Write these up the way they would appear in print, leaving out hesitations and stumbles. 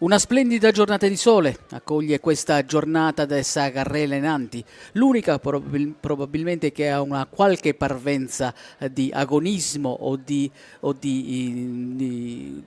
Una splendida giornata di sole accoglie questa giornata del Sagarrele Nanti, l'unica probabilmente che ha una qualche parvenza di agonismo o di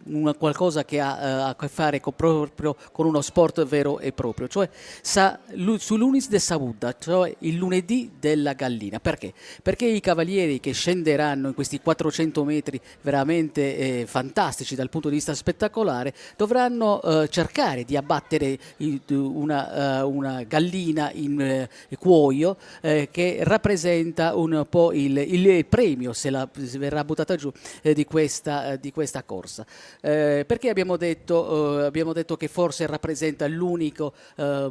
una qualcosa che ha a che fare proprio con uno sport vero e proprio, cioè su Lunis de Saúda, cioè il lunedì della gallina. Perché? Perché i cavalieri che scenderanno in questi 400 metri veramente fantastici dal punto di vista spettacolare dovranno cercare di abbattere una gallina in cuoio che rappresenta un po' il premio se verrà buttata giù di questa corsa. Perché abbiamo detto che forse rappresenta l'unico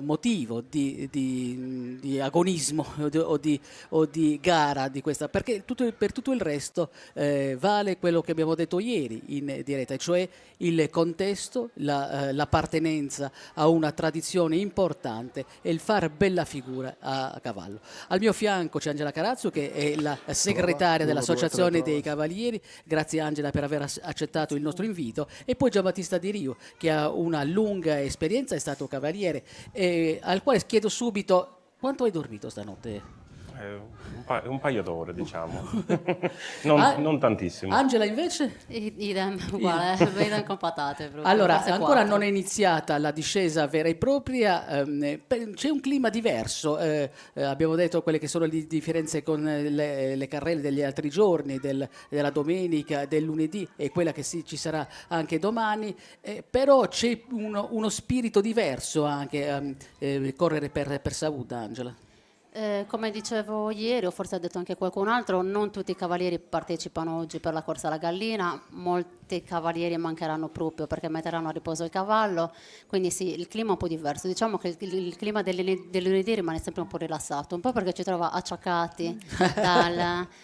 motivo di agonismo o di gara di questa, perché per tutto il resto vale quello che abbiamo detto ieri in diretta, cioè il contesto, l'appartenenza a una tradizione importante e il far bella figura a cavallo. Al mio fianco c'è Angela Carazzo, che è la segretaria dell'Associazione dei Cavalieri. Grazie Angela per aver accettato il nostro invito. E poi Giambattista Di Rio, che ha una lunga esperienza, è stato cavaliere, al quale chiedo subito: quanto hai dormito stanotte? Un paio d'ore, diciamo. Ah, Non tantissimo. Angela invece? Idem, uguale, vedo con patate proprio, Allora, forse ancora 4. non è iniziata la discesa vera e propria, c'è un clima diverso, abbiamo detto quelle che sono le differenze con le carrelle degli altri giorni, della domenica, del lunedì e quella che ci sarà anche domani, però c'è uno spirito diverso anche a correre per Saúda, Angela. Come dicevo ieri, o forse ha detto anche qualcun altro, non tutti i cavalieri partecipano oggi per la corsa alla gallina, molti cavalieri mancheranno proprio perché metteranno a riposo il cavallo, quindi sì, il clima è un po' diverso. Diciamo che il clima del lunedì rimane sempre un po' rilassato, un po' perché ci trova acciaccati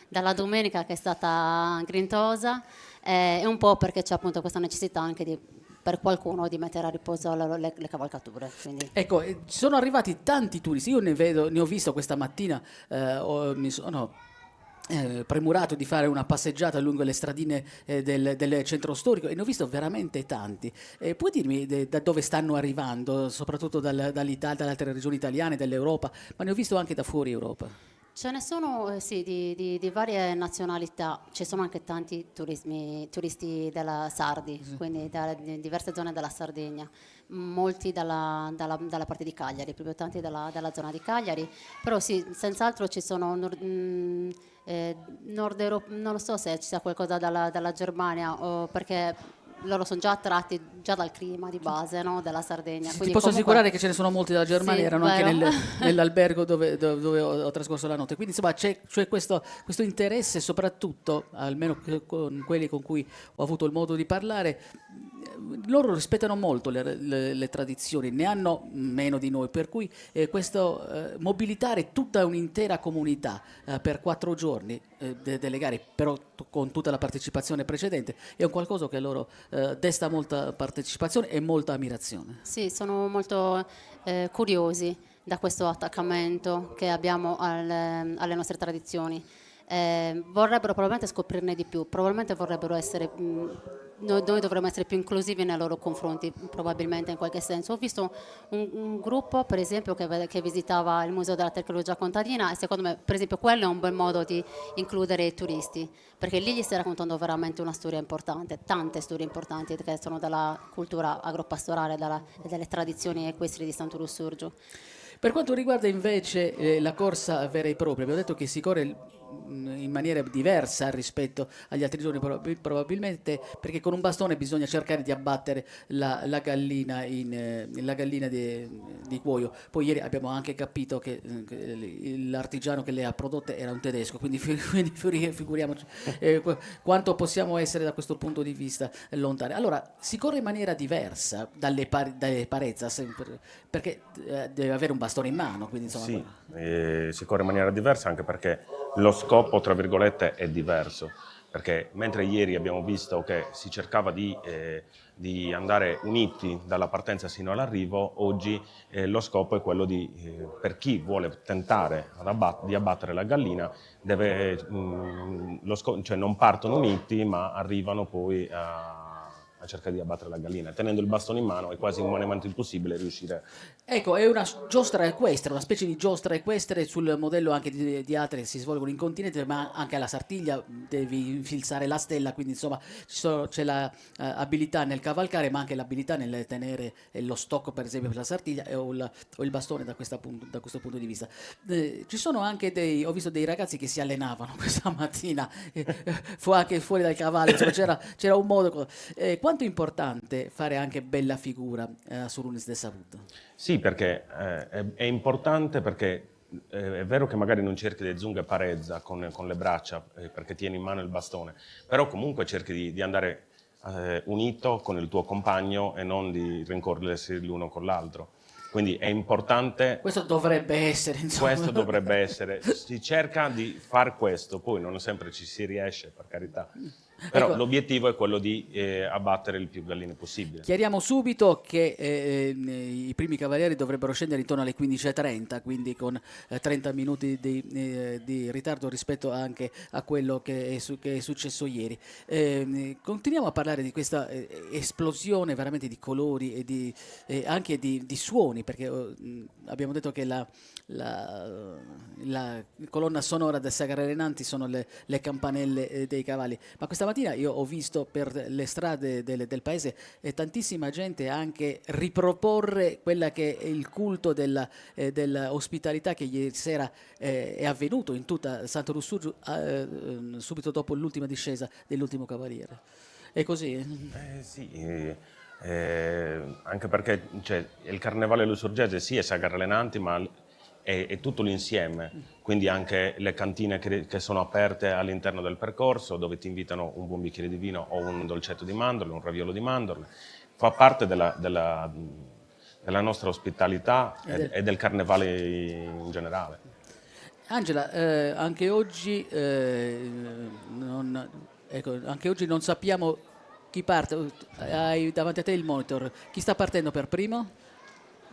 dalla domenica che è stata grintosa, e un po' perché c'è appunto questa necessità anche per qualcuno di mettere a riposo le cavalcature. Quindi. Ecco, sono arrivati tanti turisti, io ne ho visto questa mattina, mi sono premurato di fare una passeggiata lungo le stradine del centro storico e ne ho visto veramente tanti. Puoi dirmi da dove stanno arrivando, soprattutto dall'Italia, dalle altre regioni italiane, dall'Europa, ma ne ho visto anche da fuori Europa? Ce ne sono sì, di varie nazionalità, ci sono anche tanti turisti della Sardi, quindi di diverse zone della Sardegna, molti dalla parte di Cagliari, proprio tanti dalla zona di Cagliari, però sì, senz'altro ci sono nord Europa, non lo so se ci sia qualcosa dalla Germania, perché loro sono già attratti già dal clima di base, no, della Sardegna. Ti Quindi posso comunque, assicurare che ce ne sono molti dalla Germania, sì, erano anche vero? nell'albergo dove ho trascorso la notte. Quindi insomma c'è questo interesse, soprattutto, almeno con quelli con cui ho avuto il modo di parlare, loro rispettano molto le tradizioni, ne hanno meno di noi, per cui questo mobilitare tutta un'intera comunità per 4 giorni delle gare, però con tutta la partecipazione precedente, è un qualcosa che loro desta molta partecipazione e molta ammirazione. Sì, sono molto curiosi da questo attaccamento che abbiamo alle nostre tradizioni. Vorrebbero probabilmente scoprirne di più, probabilmente vorrebbero essere, noi dovremmo essere più inclusivi nei loro confronti, probabilmente in qualche senso. Ho visto un gruppo, per esempio, che visitava il Museo della Tecnologia Contadina e secondo me, per esempio, quello è un bel modo di includere i turisti, perché lì gli stai raccontando veramente una storia importante, tante storie importanti che sono della cultura agropastorale e delle tradizioni equestri di Santo Lussurgio. Per quanto riguarda invece la corsa vera e propria, abbiamo detto che si corre in maniera diversa rispetto agli altri giorni, probabilmente perché con un bastone bisogna cercare di abbattere la gallina, la gallina di cuoio. Poi ieri abbiamo anche capito che l'artigiano che le ha prodotte era un tedesco, quindi, figuriamoci quanto possiamo essere da questo punto di vista lontani. Allora, si corre in maniera diversa dalle parezze, perché deve avere un bastone in mano, quindi insomma. Sì, si corre in maniera diversa anche perché lo scopo, tra virgolette, è diverso. Perché mentre ieri abbiamo visto che si cercava di andare uniti dalla partenza sino all'arrivo, oggi lo scopo è quello per chi vuole tentare di abbattere la gallina, cioè non partono uniti ma arrivano poi a cercare di abbattere la gallina. Tenendo il bastone in mano è quasi umanamente impossibile riuscire. Ecco, è una giostra equestre, una specie di giostra equestre sul modello anche di altre che si svolgono in continente, ma anche alla Sartiglia devi infilzare la stella, quindi insomma c'è l'abilità nel cavalcare, ma anche l'abilità nel tenere lo stocco, per esempio, per la Sartiglia o il bastone da questo punto di vista. Ci sono anche ho visto dei ragazzi che si allenavano questa mattina, fu anche fuori dal cavallo, insomma, c'era un modo. Quanto è importante fare anche bella figura sull'Unis de Savud? Sì, perché è importante perché è vero che magari non cerchi di zunga e parezza con le braccia perché tieni in mano il bastone, però comunque cerchi di andare unito con il tuo compagno e non di rincorrersi l'uno con l'altro. Quindi è importante. Questo dovrebbe essere, insomma. Questo dovrebbe essere. Si cerca di fare questo, poi non sempre ci si riesce, per carità. Però Ecco, l'obiettivo è quello di abbattere il più galline possibile. chiariamo subito che i primi cavalieri dovrebbero scendere intorno alle 15:30, quindi con 30 minuti di ritardo rispetto anche a quello che è successo ieri. Continuiamo a parlare di questa esplosione veramente di colori e anche di suoni, perché abbiamo detto che la colonna sonora del Sagrare Nanti sono le campanelle dei cavalli, ma questa mattina io ho visto per le strade del paese tantissima gente anche riproporre quella che è il culto dell'ospitalità che ieri sera è avvenuto in tutta Santo Lussurgiu subito dopo l'ultima discesa dell'ultimo cavaliere. È così? Sì, anche perché il carnevale lussurgese sì è Sagrare Nanti, ma è tutto l'insieme, quindi anche le cantine che sono aperte all'interno del percorso dove ti invitano un buon bicchiere di vino o un dolcetto di mandorle, un raviolo di mandorle, fa parte della nostra ospitalità e del carnevale in generale. Angela, anche oggi anche oggi non sappiamo chi parte. Hai davanti a te il monitor. Chi sta partendo per primo?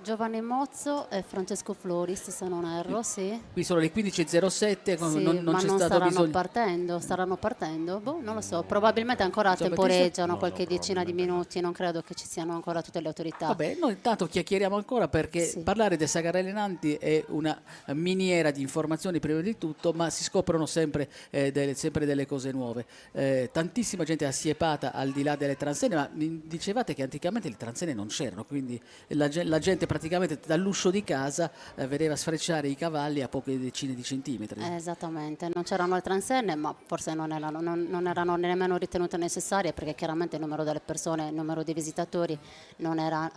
Giovanni Mozzo e Francesco Floris, se non erro, sì. Qui sono le 15:07, Sì, non ma c'è non stato staranno bisogno. staranno partendo? Boh, non lo so, probabilmente ancora Insomma, temporeggiano No, qualche decina di probabilmente minuti, non credo che ci siano ancora tutte le autorità. Vabbè, noi intanto chiacchieriamo ancora perché Sì. parlare del Sagrare Nanti è una miniera di informazioni prima di tutto, ma si scoprono sempre delle cose nuove. Tantissima gente assiepata al di là delle transenne, ma mi dicevate che anticamente le transenne non c'erano, quindi la gente praticamente dall'uscio di casa vedeva sfrecciare i cavalli a poche decine di centimetri. Esattamente, non c'erano le transenne, ma forse non erano nemmeno ritenute necessarie perché chiaramente il numero delle persone, il numero dei visitatori non era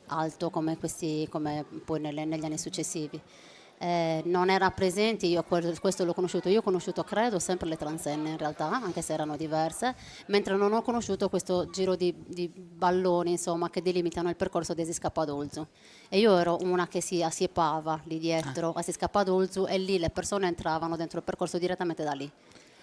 alto come poi negli anni successivi. Non era presente, io questo l'ho conosciuto, io ho conosciuto credo sempre le transenne in realtà, anche se erano diverse, mentre non ho conosciuto questo giro di balloni insomma che delimitano il percorso di Esiscapadolzu, e io ero una che si assiepava lì dietro a Esiscapadolzu e lì le persone entravano dentro il percorso direttamente da lì,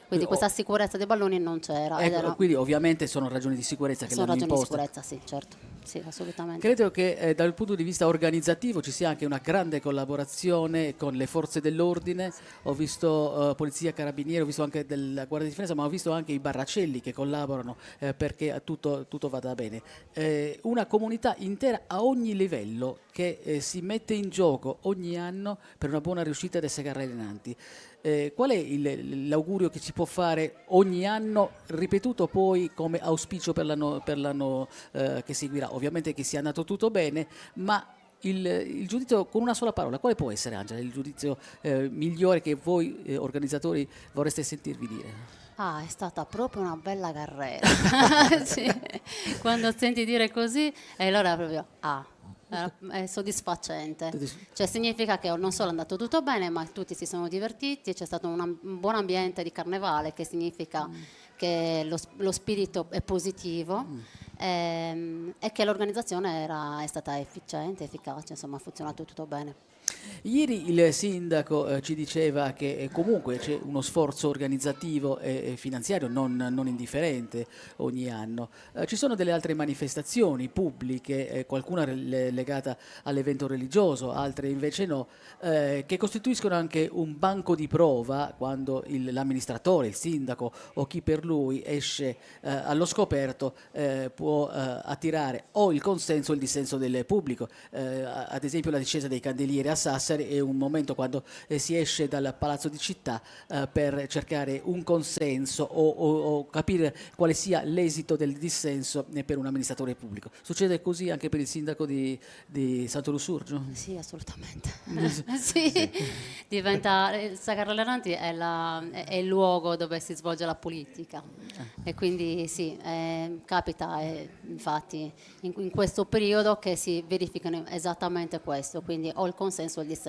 quindi questa sicurezza dei balloni non c'era. Ecco, quindi ovviamente sono ragioni di sicurezza che sono l'hanno ragioni di imposta. sicurezza, sì, certo, sì, assolutamente. Credo che dal punto di vista organizzativo ci sia anche una grande collaborazione con le forze dell'ordine. Ho visto polizia, carabinieri, ho visto anche della Guardia di Finanza, ma ho visto anche i barracelli che collaborano perché tutto vada bene. Una comunità intera a ogni livello che si mette in gioco ogni anno per una buona riuscita del Sagrare Nanti. Qual è l'augurio che si può fare ogni anno, ripetuto poi come auspicio per l'anno che seguirà? Ovviamente che sia andato tutto bene, ma il giudizio con una sola parola, quale può essere, Angela, il giudizio migliore che voi organizzatori vorreste sentirvi dire? Ah, è stata proprio una bella carriera. Sì. Quando senti dire così, e allora proprio è soddisfacente. Cioè significa che non solo è andato tutto bene, ma tutti si sono divertiti, c'è stato un buon ambiente di carnevale, che significa che lo spirito è positivo e che l'organizzazione è stata efficiente, efficace, insomma ha funzionato tutto bene. Ieri il sindaco ci diceva che comunque c'è uno sforzo organizzativo e finanziario non indifferente ogni anno. Ci sono delle altre manifestazioni pubbliche, qualcuna legata all'evento religioso, altre invece no, che costituiscono anche un banco di prova quando l'amministratore, il sindaco o chi per lui esce allo scoperto, può attirare o il consenso o il dissenso del pubblico. Ad esempio la discesa dei candelieri a Sassari è un momento quando si esce dal palazzo di città per cercare un consenso o capire quale sia l'esito del dissenso per un amministratore pubblico. Succede così anche per il sindaco di Santo Lussurgio? Sì, assolutamente. Sì, diventa, Saga Ranti è il luogo dove si svolge la politica e quindi sì, capita infatti in questo periodo che si verificano esattamente questo, quindi o il consenso o il dissenso.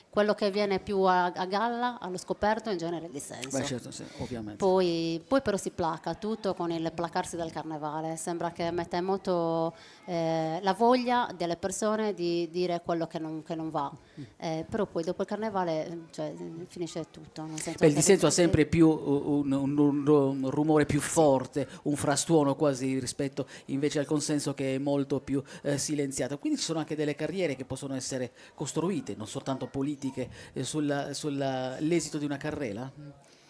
Quello che viene più a galla, allo scoperto, in genere è il dissenso. Beh, certo, sì, ovviamente. Poi però si placa tutto con il placarsi del carnevale, sembra che mette molto la voglia delle persone di dire quello che non va, però poi dopo il carnevale cioè, finisce tutto. Nel senso Beh, il che dissenso ha sempre più un rumore più forte, un frastuono quasi rispetto invece al consenso che è molto più silenziato. Quindi ci sono anche delle carriere che possono essere costruite, non soltanto politiche, sull'esito di una carrella?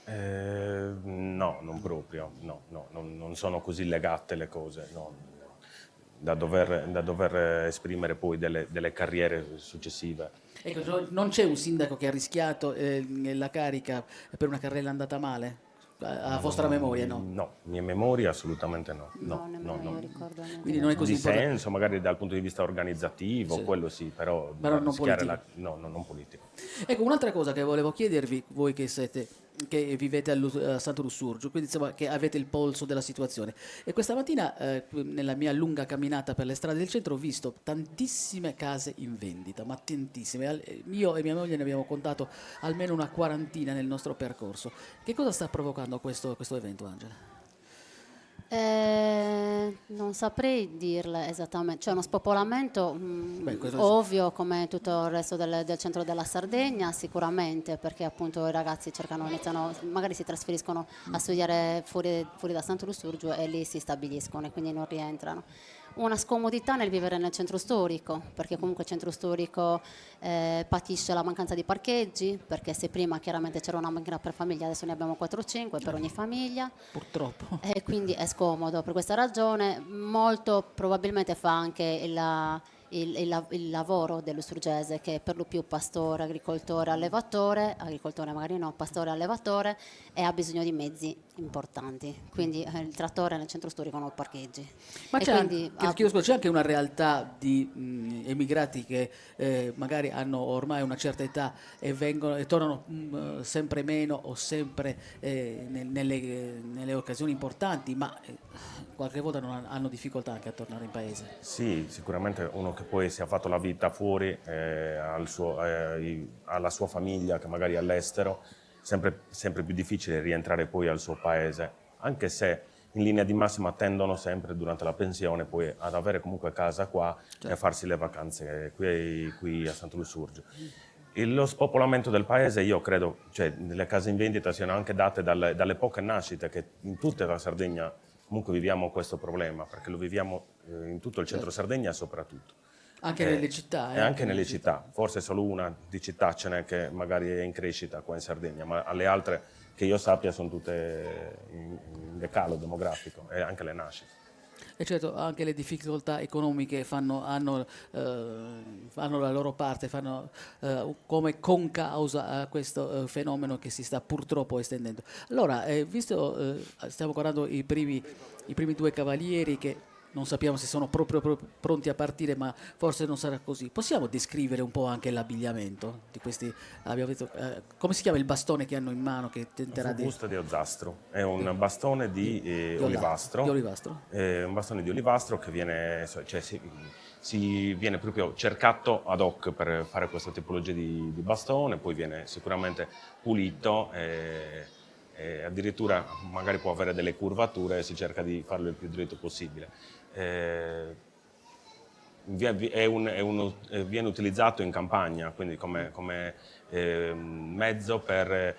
No, non proprio, no, no, non sono così legate le cose, no, da dover esprimere poi delle carriere successive. Ecco, non c'è un sindaco che ha rischiato la carica per una carrella andata male? A vostra memoria, no? No, mia memoria assolutamente no. no, nemmeno io ricordo niente. Quindi non è così importante. Dissenso, magari dal punto di vista organizzativo, quello sì, però Però non rischiare politico. no, non politico. Ecco, un'altra cosa che volevo chiedervi, voi che vivete a Santo Lussurgio, quindi insomma che avete il polso della situazione. E questa mattina, nella mia lunga camminata per le strade del centro, ho visto tantissime case in vendita, ma tantissime. Io e mia moglie ne abbiamo contato almeno una quarantina nel nostro percorso. Che cosa sta provocando questo evento, Angela? Non saprei dirle esattamente, c'è uno spopolamento Beh, questo ovvio come tutto il resto del centro della Sardegna, sicuramente, perché appunto i ragazzi iniziano, magari si trasferiscono a studiare fuori da Santo Lussurgio e lì si stabiliscono e quindi non rientrano. Una scomodità nel vivere nel centro storico, perché comunque il centro storico patisce la mancanza di parcheggi, perché se prima chiaramente c'era una macchina per famiglia, adesso ne abbiamo 4 o 5 per ogni famiglia. Purtroppo. E quindi è scomodo per questa ragione, molto probabilmente fa anche il lavoro dell'Usturgese, che è per lo più pastore, agricoltore, allevatore, agricoltore magari no, pastore, allevatore, e ha bisogno di mezzi importanti, quindi il trattore nel centro storico non ha parcheggi. Ma E c'è quindi chiedo scusa, c'è anche una realtà di emigrati che magari hanno ormai una certa età e vengono e tornano sempre meno o sempre nelle occasioni importanti, ma qualche volta hanno difficoltà anche a tornare in paese. Sì, sicuramente uno che poi si è fatto la vita fuori, alla sua famiglia che magari è all'estero, sempre più difficile rientrare poi al suo paese, anche se in linea di massima tendono sempre durante la pensione poi ad avere comunque casa qua e a farsi le vacanze qui a Santo Lussurgio. Lo spopolamento del paese, io credo, cioè le case in vendita siano anche date dalle poche nascite che in tutta la Sardegna comunque viviamo questo problema, perché lo viviamo in tutto il centro Sardegna soprattutto. Anche nelle città. E anche nelle città, forse solo una di città ce n'è che magari è in crescita qua in Sardegna, ma alle altre che io sappia sono tutte in decalo demografico e anche le nascite. E certo, anche le difficoltà economiche hanno la loro parte, fanno come concausa a questo fenomeno che si sta purtroppo estendendo. Allora, visto, stiamo guardando i primi 2 cavalieri che non sappiamo se sono proprio pronti a partire, ma forse non sarà così. Possiamo descrivere un po' anche l'abbigliamento di questi, abbiamo detto, come si chiama il bastone che hanno in mano che tenterà di... Busta di Ozzastro, è un bastone di olivastro. Di olivastro? È un bastone di olivastro che viene, cioè, si viene proprio cercato ad hoc per fare questa tipologia di bastone, poi viene sicuramente pulito e addirittura magari può avere delle curvature e si cerca di farlo il più dritto possibile. viene utilizzato in campagna, quindi come mezzo per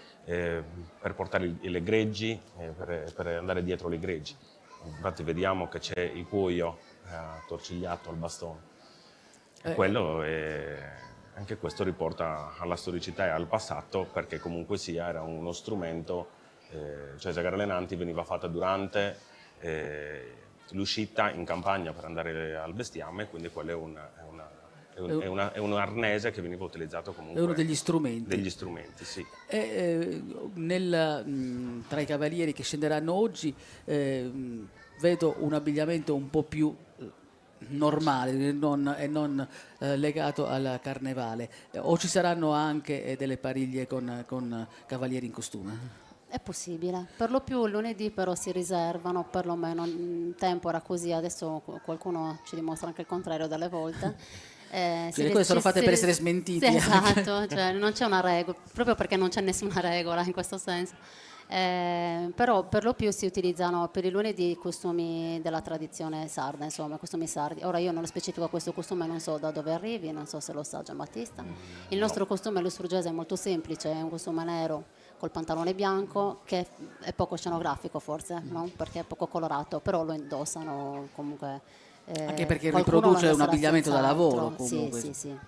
portare le greggi, per andare dietro le greggi. Infatti vediamo che c'è il cuoio attorcigliato al bastone. Anche questo riporta alla storicità e al passato, perché comunque sia era uno strumento, cioè Zagara Lenanti veniva fatta durante l'uscita in campagna per andare al bestiame, quindi quello è un arnese che veniva utilizzato comunque. È uno degli strumenti. Degli strumenti, sì. Tra i cavalieri che scenderanno oggi vedo un abbigliamento un po' più normale e non legato al carnevale. O ci saranno anche delle pariglie con cavalieri in costume? È possibile, per lo più lunedì però si riservano, perlomeno un tempo era così, adesso qualcuno ci dimostra anche il contrario dalle volte. Le cose sono fatte per essere smentiti. Sì, esatto, cioè, non c'è una regola, proprio perché non c'è nessuna regola in questo senso. Però per lo più si utilizzano per i lunedì i costumi della tradizione sarda, insomma, costumi sardi. Ora io non lo specifico questo costume, non so da dove arrivi, non so se lo sa Giambattista. Il nostro costume lussurgese è molto semplice, è un costume nero col pantalone bianco che è poco scenografico forse, no? Perché è poco colorato, però lo indossano comunque. Anche perché Qualcuno riproduce lo un sarà abbigliamento da senz'altro. lavoro comunque. Sì, sì, sì.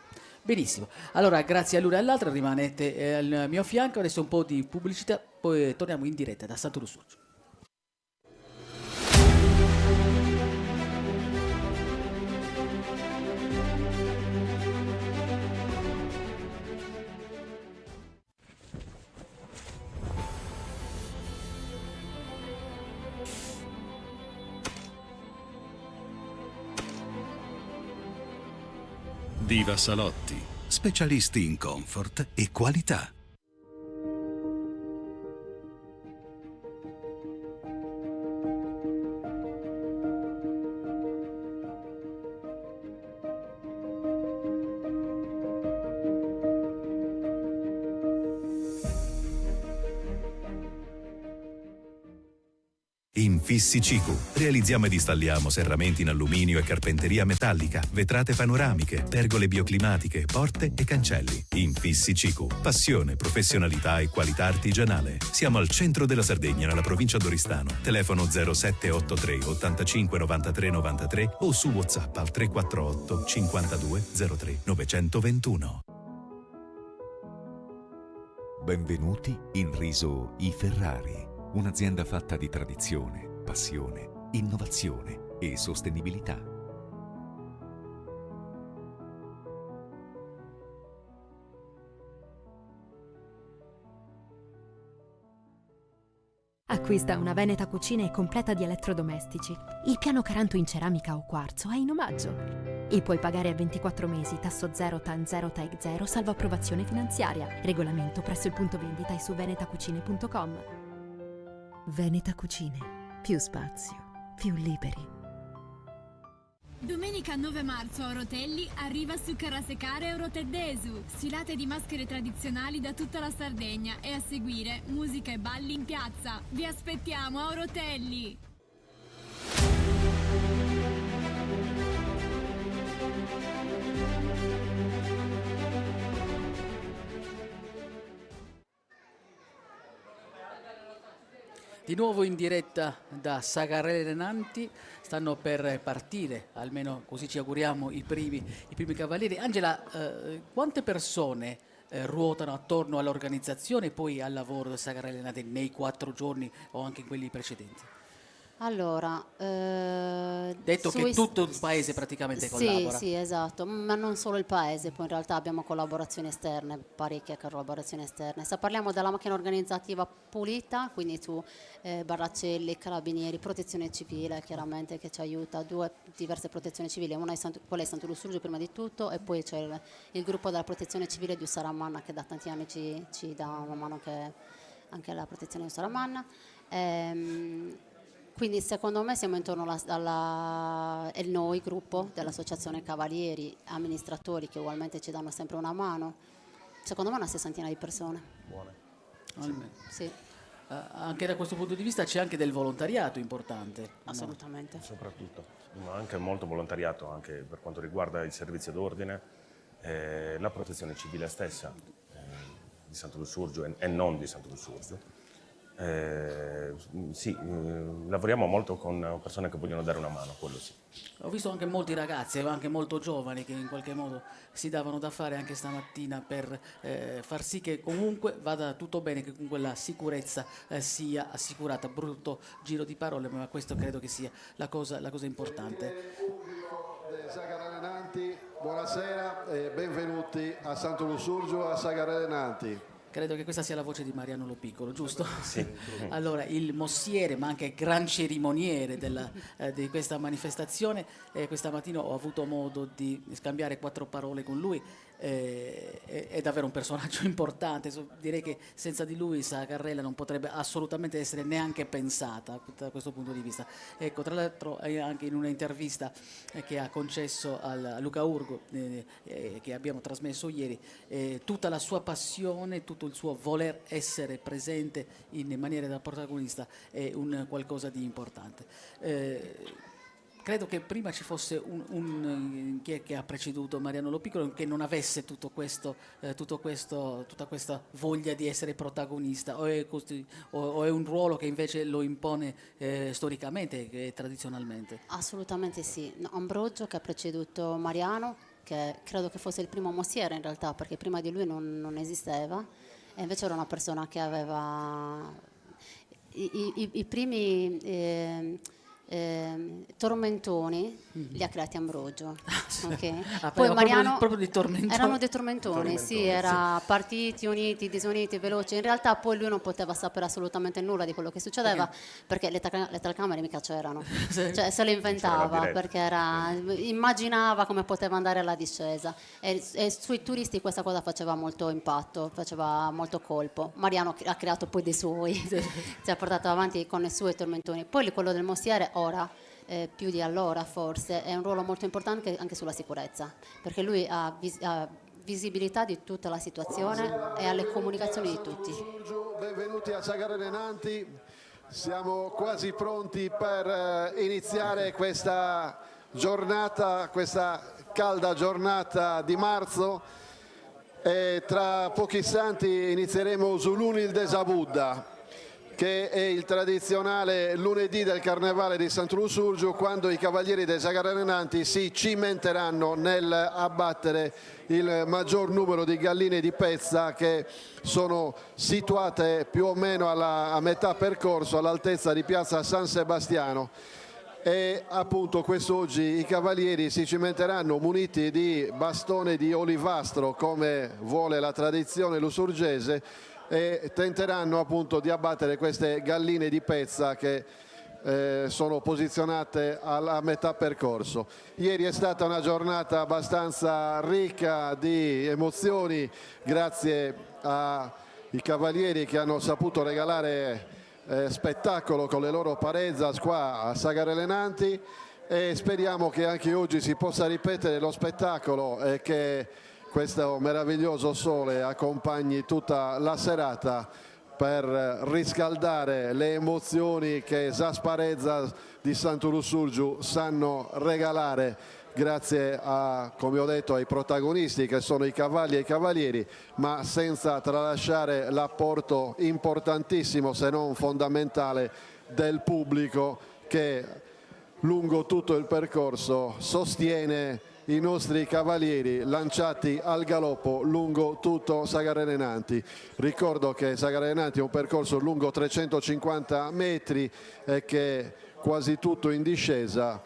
Benissimo, allora grazie all'una e all'altra, rimanete al mio fianco, adesso un po' di pubblicità, poi torniamo in diretta da Santo Lussurgio. Diva Salotti, specialisti in comfort e qualità. Infissi Cicu. Realizziamo ed installiamo serramenti in alluminio e carpenteria metallica, vetrate panoramiche, pergole bioclimatiche, porte e cancelli. Infissi Cicu. Passione, professionalità e qualità artigianale. Siamo al centro della Sardegna, nella provincia d'Oristano. Telefono 0783 85 93 93 o su WhatsApp al 348 52 03 921. Benvenuti in Riso I Ferrari, un'azienda fatta di tradizione, passione, innovazione e sostenibilità. Acquista una Veneta Cucina e completa di elettrodomestici. Il piano Caranto in ceramica o quarzo è in omaggio. E puoi pagare a 24 mesi, tasso 0, TAN 0, TAEG 0, salvo approvazione finanziaria. Regolamento presso il punto vendita e su venetacucine.com. Veneta Cucine. Più spazio, più liberi. Domenica 9 marzo a Orotelli arriva su Carasecare Orotedesu, sfilate di maschere tradizionali da tutta la Sardegna e a seguire musica e balli in piazza. Vi aspettiamo a Orotelli! Di nuovo in diretta da Zagara Lenanti, stanno per partire, almeno così ci auguriamo, i primi cavalieri. Angela, quante persone ruotano attorno all'organizzazione e poi al lavoro di Zagara Lenanti nei 4 giorni o anche in quelli precedenti? Allora, Detto che tutto il paese praticamente collabora. Sì, esatto, ma non solo il paese, poi in realtà abbiamo collaborazioni esterne, parecchie collaborazioni esterne. Se parliamo della macchina organizzativa pulita, quindi su Barracelli, Carabinieri, Protezione Civile chiaramente che ci aiuta, 2 diverse protezioni civili, quella è Santo Lussurgio prima di tutto e poi c'è il gruppo della Protezione Civile di Ussaramanna che da tanti anni ci dà una mano anche alla protezione di Ussaramanna. Quindi secondo me siamo intorno e noi, gruppo dell'Associazione Cavalieri, amministratori che ugualmente ci danno sempre una mano, secondo me una 60ina di persone. Buone. Sì. anche da questo punto di vista c'è anche del volontariato importante. no? Assolutamente. Soprattutto, ma anche molto volontariato anche per quanto riguarda il servizio d'ordine, la protezione civile stessa di Santo Lussurgiu e non di Santo Lussurgiu. Sì, lavoriamo molto con persone che vogliono dare una mano, quello sì. Ho visto anche molti ragazzi, anche molto giovani, che in qualche modo si davano da fare anche stamattina per far sì che comunque vada tutto bene, che comunque la sicurezza sia assicurata. Brutto giro di parole, ma questo credo che sia la cosa importante. Sagarelle Nanti, buonasera e benvenuti a Santo Lussurgiu, a Sagarelle Nanti. Credo che questa sia la voce di Mariano Lopiccolo, giusto? Sì. Allora, il mossiere, ma anche gran cerimoniere di questa manifestazione, questa mattina ho avuto modo di scambiare 4 parole con lui, è davvero un personaggio importante, direi che senza di lui Sagarella non potrebbe assolutamente essere neanche pensata da questo punto di vista. Ecco, tra l'altro anche in un'intervista che ha concesso a Luca Urgo, che abbiamo trasmesso ieri, tutta la sua passione, tutto il suo voler essere presente in maniera da protagonista è un qualcosa di importante. Credo che prima ci fosse chi è che ha preceduto Mariano Lopiccolo che non avesse tutta questa voglia di essere protagonista, o è un ruolo che invece lo impone storicamente e tradizionalmente? Assolutamente sì. No, Ambrogio che ha preceduto Mariano, che credo che fosse il primo mossiere in realtà, perché prima di lui non esisteva, e invece era una persona che aveva i primi tormentoni li ha creati Ambrogio. Okay? Poi Mariano proprio di tormentoni. erano dei tormentoni, sì, era partiti uniti, disuniti, veloci. In realtà poi lui non poteva sapere assolutamente nulla di quello che succedeva, perché le telecamere mica c'erano, cioè se le inventava, perché immaginava come poteva andare alla discesa, e sui turisti questa cosa faceva molto impatto, faceva molto colpo. Mariano ha creato poi dei suoi, si è portato avanti con i suoi tormentoni. Poi quello del mossiere ora, più di allora forse, è un ruolo molto importante anche sulla sicurezza, perché lui ha visibilità di tutta la situazione e alle comunicazioni di tutti. Benvenuti a Sagarelle Nanti, siamo quasi pronti per iniziare questa giornata, questa calda giornata di marzo, e tra pochi istanti inizieremo Zulunil Desa Buddha, che è il tradizionale lunedì del Carnevale di Santo Lussurgiu, quando i cavalieri dei Sagarelle Nanti si cimenteranno nel abbattere il maggior numero di galline di pezza che sono situate più o meno a metà percorso, all'altezza di piazza San Sebastiano. E appunto quest'oggi i cavalieri si cimenteranno muniti di bastone di olivastro, come vuole la tradizione lussurgese, e tenteranno appunto di abbattere queste galline di pezza che sono posizionate a metà percorso. Ieri è stata una giornata abbastanza ricca di emozioni, grazie ai cavalieri che hanno saputo regalare spettacolo con le loro parezzas qua a Sagarelle Nanti, e speriamo che anche oggi si possa ripetere lo spettacolo e che questo meraviglioso sole accompagni tutta la serata per riscaldare le emozioni che Zasparezza di Santo Lussurgiu sanno regalare, grazie a, come ho detto, ai protagonisti che sono i cavalli e i cavalieri, ma senza tralasciare l'apporto importantissimo, se non fondamentale, del pubblico che lungo tutto il percorso sostiene i nostri cavalieri lanciati al galoppo lungo tutto Sagarelle Nanti. Ricordo che Sagarelle Nanti è un percorso lungo 350 metri e che quasi tutto in discesa,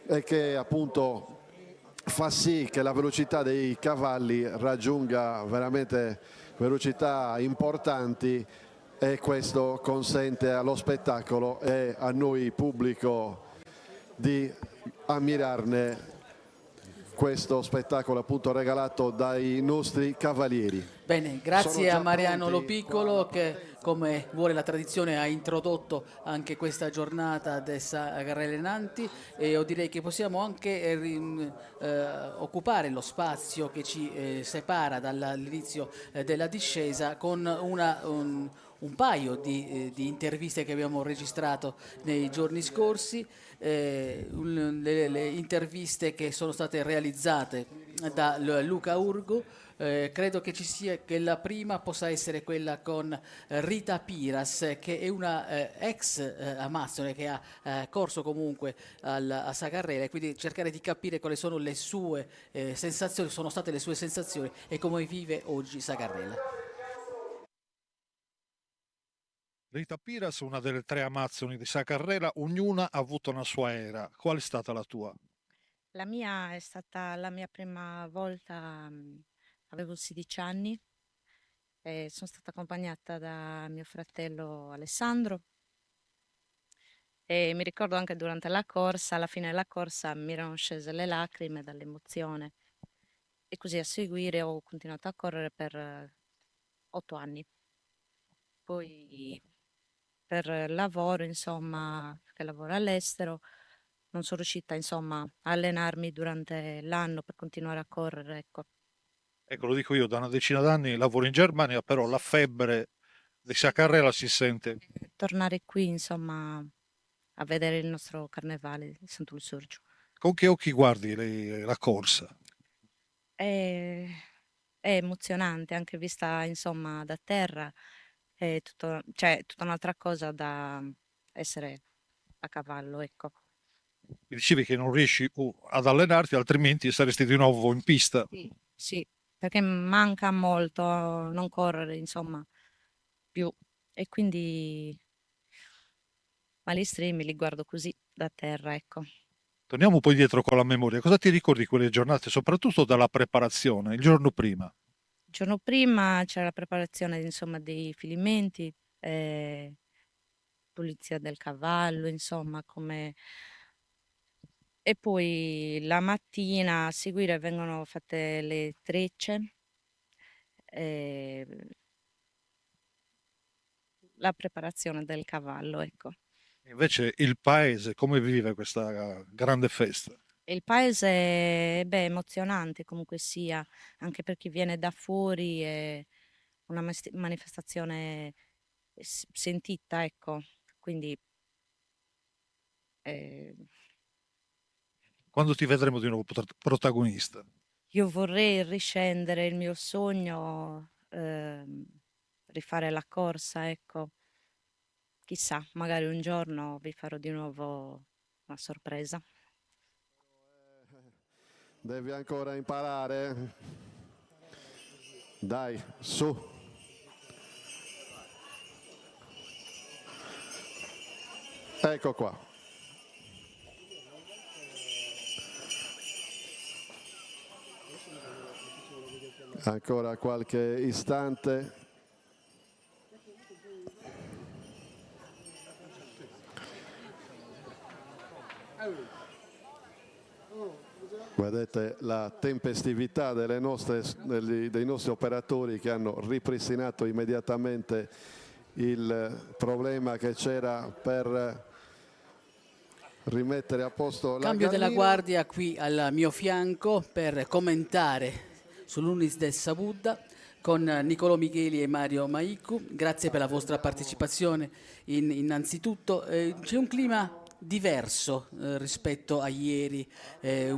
e che appunto fa sì che la velocità dei cavalli raggiunga veramente velocità importanti, e questo consente allo spettacolo e a noi pubblico di ammirarne questo spettacolo appunto regalato dai nostri cavalieri. Bene, grazie a Mariano Lopiccolo che, come vuole la tradizione, ha introdotto anche questa giornata del Sagarelle Nanti, e io direi che possiamo anche occupare lo spazio che ci separa dall'inizio della discesa con un paio di interviste che abbiamo registrato nei giorni scorsi, le interviste che sono state realizzate da Luca Urgo. Credo che la prima possa essere quella con Rita Piras, che è una ex amazzone che ha corso comunque a Sagarrela, e quindi cercare di capire quali sono le sue sensazioni, sono state le sue sensazioni e come vive oggi Sagarrela. Rita Piras, una delle 3 amazzoni di Sacarrela, ognuna ha avuto una sua era. Qual è stata la tua? La mia è stata la mia prima volta, avevo 16 anni e sono stata accompagnata da mio fratello Alessandro e mi ricordo anche durante la corsa, alla fine della corsa mi erano scese le lacrime dall'emozione e così a seguire ho continuato a correre per 8 anni. Poi per lavoro, insomma, perché lavoro all'estero, non sono riuscita, insomma, a allenarmi durante l'anno per continuare a correre, ecco. Ecco, lo dico io, da una decina d'anni lavoro in Germania, però la febbre di Sacarrela si sente. Tornare qui, insomma, a vedere il nostro carnevale di Sant'Ulsurgio. Con che occhi guardi la corsa? È, è emozionante, anche vista, insomma, da terra, è cioè, tutta un'altra cosa da essere a cavallo, ecco. Mi dicevi che non riesci ad allenarti, altrimenti saresti di nuovo in pista. Sì, perché manca molto non correre, insomma, più. E quindi malistri me li guardo così da terra, ecco. Torniamo un po' indietro con la memoria. Cosa ti ricordi di quelle giornate, soprattutto dalla preparazione, il giorno prima? Il giorno prima c'era la preparazione, insomma, dei filimenti, pulizia del cavallo, insomma, come... E poi la mattina a seguire vengono fatte le trecce, eh, la preparazione del cavallo, ecco. Invece il paese, come vive questa grande festa? E il paese, beh, emozionante comunque sia, anche per chi viene da fuori, è una manifestazione sentita, ecco. Quindi eh, Quando ti vedremo di nuovo protagonista? io vorrei riscendere il mio sogno, rifare la corsa, ecco. Chissà, magari un giorno vi farò di nuovo una sorpresa. Devi ancora imparare? Dai, su. Ecco qua. Ancora qualche istante. Vedete la tempestività dei nostri operatori che hanno ripristinato immediatamente il problema che c'era per rimettere a posto la Cambio della gallina. guardia qui al mio fianco per commentare sull'Unis del Sabudda con Nicolò Micheli e Mario Maicu. Grazie per la vostra partecipazione innanzitutto. C'è un clima diverso rispetto a ieri,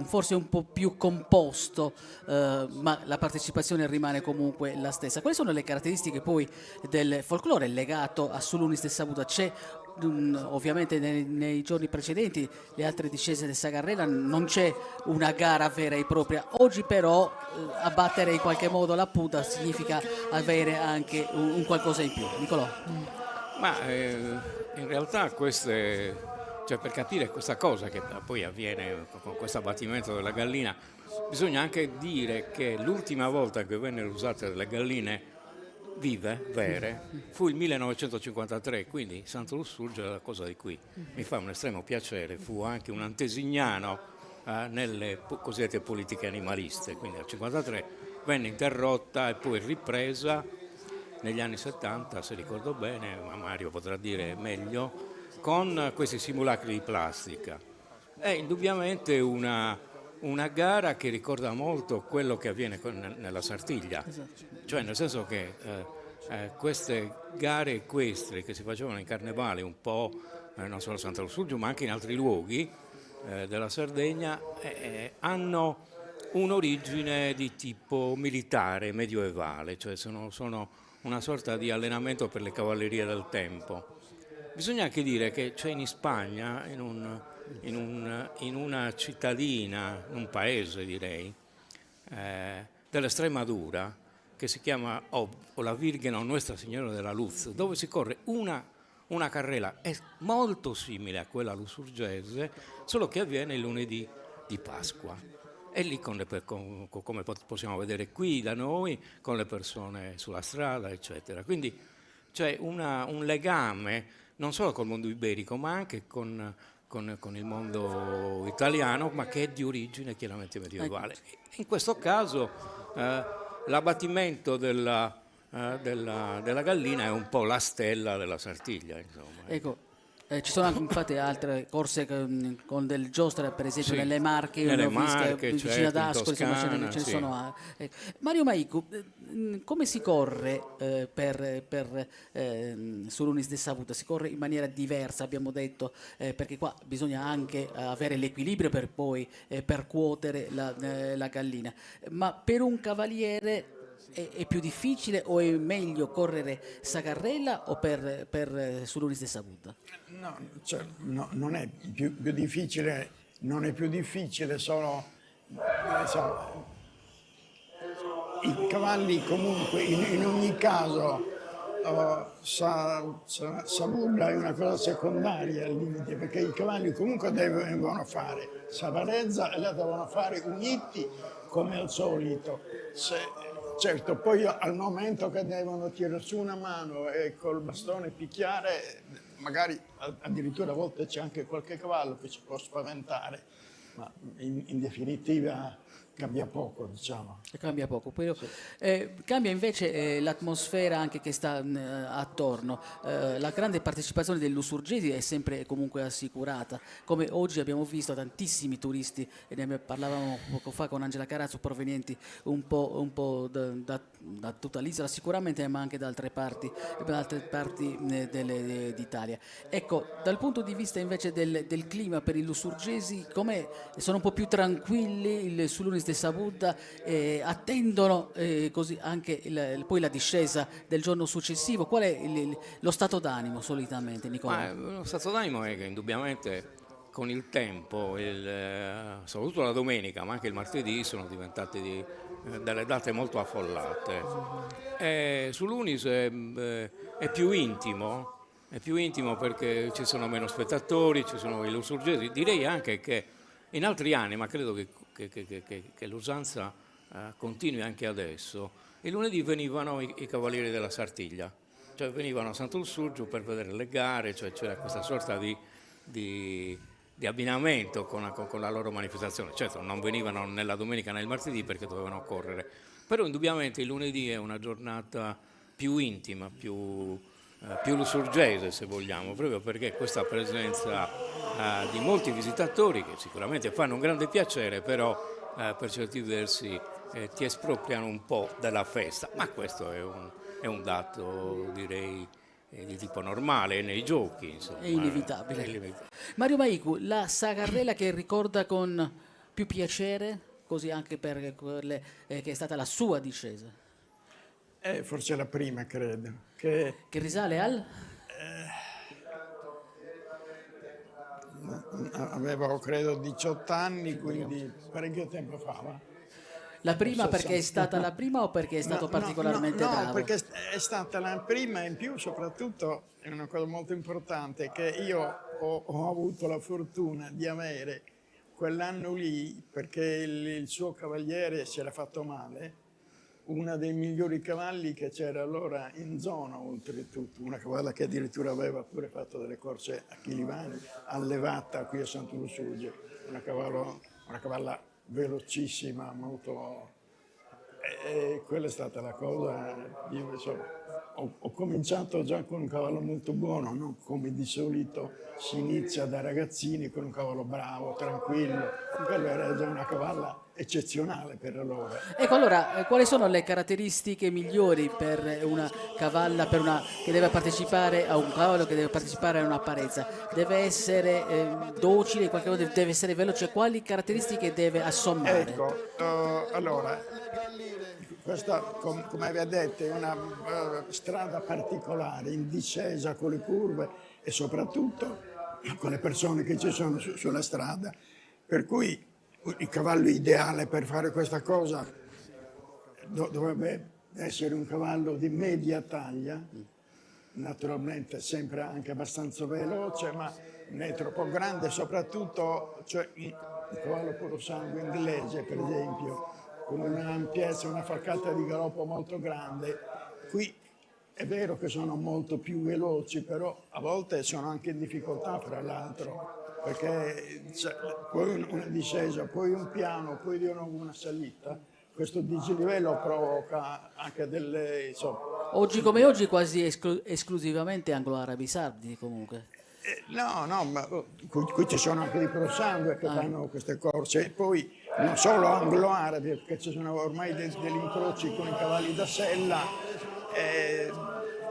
forse un po' più composto, ma la partecipazione rimane comunque la stessa. Quali sono le caratteristiche poi del folklore legato a Sulunis del Sabudda? C'è ovviamente nei giorni precedenti, le altre discese del Sagarrela, non c'è una gara vera e propria. Oggi però abbattere in qualche modo la punta significa avere anche un qualcosa in più. Nicolò? Ma in realtà cioè per capire questa cosa che poi avviene con questo abbattimento della gallina, bisogna anche dire che l'ultima volta che vennero usate delle galline vive, vere, fu il 1953, quindi Santo Lussurgio è la cosa di qui. Mi fa un estremo piacere, fu anche un antesignano nelle cosiddette politiche animaliste, quindi nel 1953 venne interrotta e poi ripresa negli anni 70, se ricordo bene, ma Mario potrà dire meglio, con questi simulacri di plastica. È indubbiamente una gara che ricorda molto quello che avviene nella Sartiglia, cioè nel senso che queste gare equestri che si facevano in carnevale un po', non solo a Santa Lussurgiu ma anche in altri luoghi della Sardegna, hanno un'origine di tipo militare, medioevale, cioè sono una sorta di allenamento per le cavallerie del tempo. Bisogna anche dire che c'è in Spagna, in una cittadina, un paese direi, dell'Estremadura, che si chiama o la Virgen o Nuestra Signora della Luz, dove si corre una carrella molto simile a quella lussurgese, solo che avviene il lunedì di Pasqua. E lì, come possiamo vedere qui da noi, con le persone sulla strada, eccetera. Quindi c'è un legame non solo col mondo iberico, ma anche con il mondo italiano, ma che è di origine chiaramente medievale. In questo caso l'abbattimento della gallina è un po' la stella della Sartiglia, insomma. Ecco, ci sono anche infatti altre corse con del giostra, per esempio Sì, nelle Marche, nelle l'ho vista, Marche, vicino certo, ad in Ascoli, insomma, Toscana, ce ne sì. sono. Mario Maicu, come si corre sull'Unis de Savuta? Si corre in maniera diversa, abbiamo detto, perché qua bisogna anche avere l'equilibrio per poi percuotere la gallina. Ma per un cavaliere è più difficile o è meglio correre Sacarrella o per sull'Unis de Savuta? No, non è più difficile, non è più difficile, solo insomma, i cavalli comunque in ogni caso Savuta è una cosa secondaria al limite, perché i cavalli comunque devono fare Savarezza e la devono fare uniti come al solito. Certo, poi al momento che devono tirare su una mano e col bastone picchiare, magari addirittura a volte c'è anche qualche cavallo che ci può spaventare, ma in definitiva cambia poco, diciamo. Cambia poco, però, cambia invece l'atmosfera anche che sta attorno. La grande partecipazione dei lussurgesi è sempre comunque assicurata, come oggi abbiamo visto tantissimi turisti, e ne parlavamo poco fa con Angela Carazzo, provenienti un po' da tutta l'isola sicuramente, ma anche da altre parti d'Italia. Ecco, dal punto di vista invece del clima per i lussurgesi, sono un po' più tranquilli sull'Unis de Savuta, attendono così anche poi la discesa del giorno successivo. Qual è lo stato d'animo solitamente, Nicola? Lo stato d'animo è che indubbiamente con il tempo, soprattutto la domenica, ma anche il martedì, sono diventate delle date molto affollate. Sull'Unis è più intimo perché ci sono meno spettatori, ci sono i lussurgesi. Direi anche che in altri anni, ma credo che l'usanza continui anche adesso, il lunedì venivano i cavalieri della Sartiglia, cioè venivano a Santo Lussurgiu per vedere le gare, cioè c'era questa sorta di abbinamento con la loro manifestazione. Certo, non venivano né la domenica né il martedì perché dovevano correre, però indubbiamente il lunedì è una giornata più intima, più lussurgese se vogliamo, proprio perché questa presenza di molti visitatori che sicuramente fanno un grande piacere, però per certi versi ti espropriano un po' della festa, ma questo è un dato direi di tipo normale nei giochi, insomma. È inevitabile. Mario Maicu, la Sacarrella che ricorda con più piacere, così anche per quelle che è stata la sua discesa? Forse la prima, credo. Che risale al? Avevo credo 18 anni, quindi parecchio tempo fa. Va? La prima perché è stata la prima o perché è stato particolarmente bravo? No, perché è stata la prima, in più soprattutto è una cosa molto importante, che io ho avuto la fortuna di avere quell'anno lì, perché il suo cavaliere si era fatto male, uno dei migliori cavalli che c'era allora in zona, oltretutto, una cavalla che addirittura aveva pure fatto delle corse a Chilivani, allevata qui a Santo Lussurgiu, una cavalla velocissima, molto... E quella è stata la cosa. Io insomma, ho cominciato già con un cavallo molto buono, no? Come di solito si inizia da ragazzini con un cavallo bravo, tranquillo. Quella era già una cavalla eccezionale per loro. Ecco, allora, quali sono le caratteristiche migliori per una cavalla, che deve partecipare a un cavallo che deve partecipare a una parezza? Deve essere docile, in qualche modo deve essere veloce, quali caratteristiche deve assommare? Ecco, allora, questa, come vi ho detto, è una strada particolare, in discesa con le curve e soprattutto con le persone che ci sono sulla strada, per cui il cavallo ideale per fare questa cosa dovrebbe essere un cavallo di media taglia, naturalmente sempre anche abbastanza veloce, ma né troppo grande, soprattutto cioè, un cavallo puro sangue inglese, per esempio, con un'ampiezza, una falcata di galoppo molto grande. Qui è vero che sono molto più veloci, però a volte sono anche in difficoltà, fra l'altro, perché poi una discesa, poi un piano, poi di nuovo una salita. Questo dislivello provoca anche delle... Insomma, oggi come oggi quasi esclusivamente anglo-arabi sardi comunque. No, ma qui ci sono anche di pro sangue che fanno queste corse, e poi non solo anglo-arabi, perché ci sono ormai degli incroci con i cavalli da sella,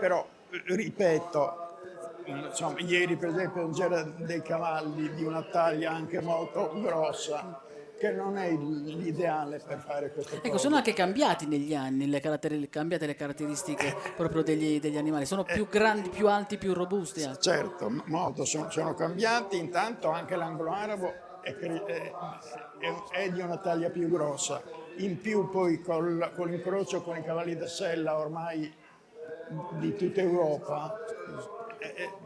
però ripeto, insomma, ieri per esempio c'era dei cavalli di una taglia anche molto grossa, che non è l'ideale per fare queste cose. Ecco, sono anche cambiati negli anni, cambiate le caratteristiche proprio degli animali, sono più grandi, più alti, più robusti. Certo, molto sono cambiati, intanto anche l'anglo-arabo è di una taglia più grossa, in più poi con l'incrocio con i cavalli da sella ormai di tutta Europa,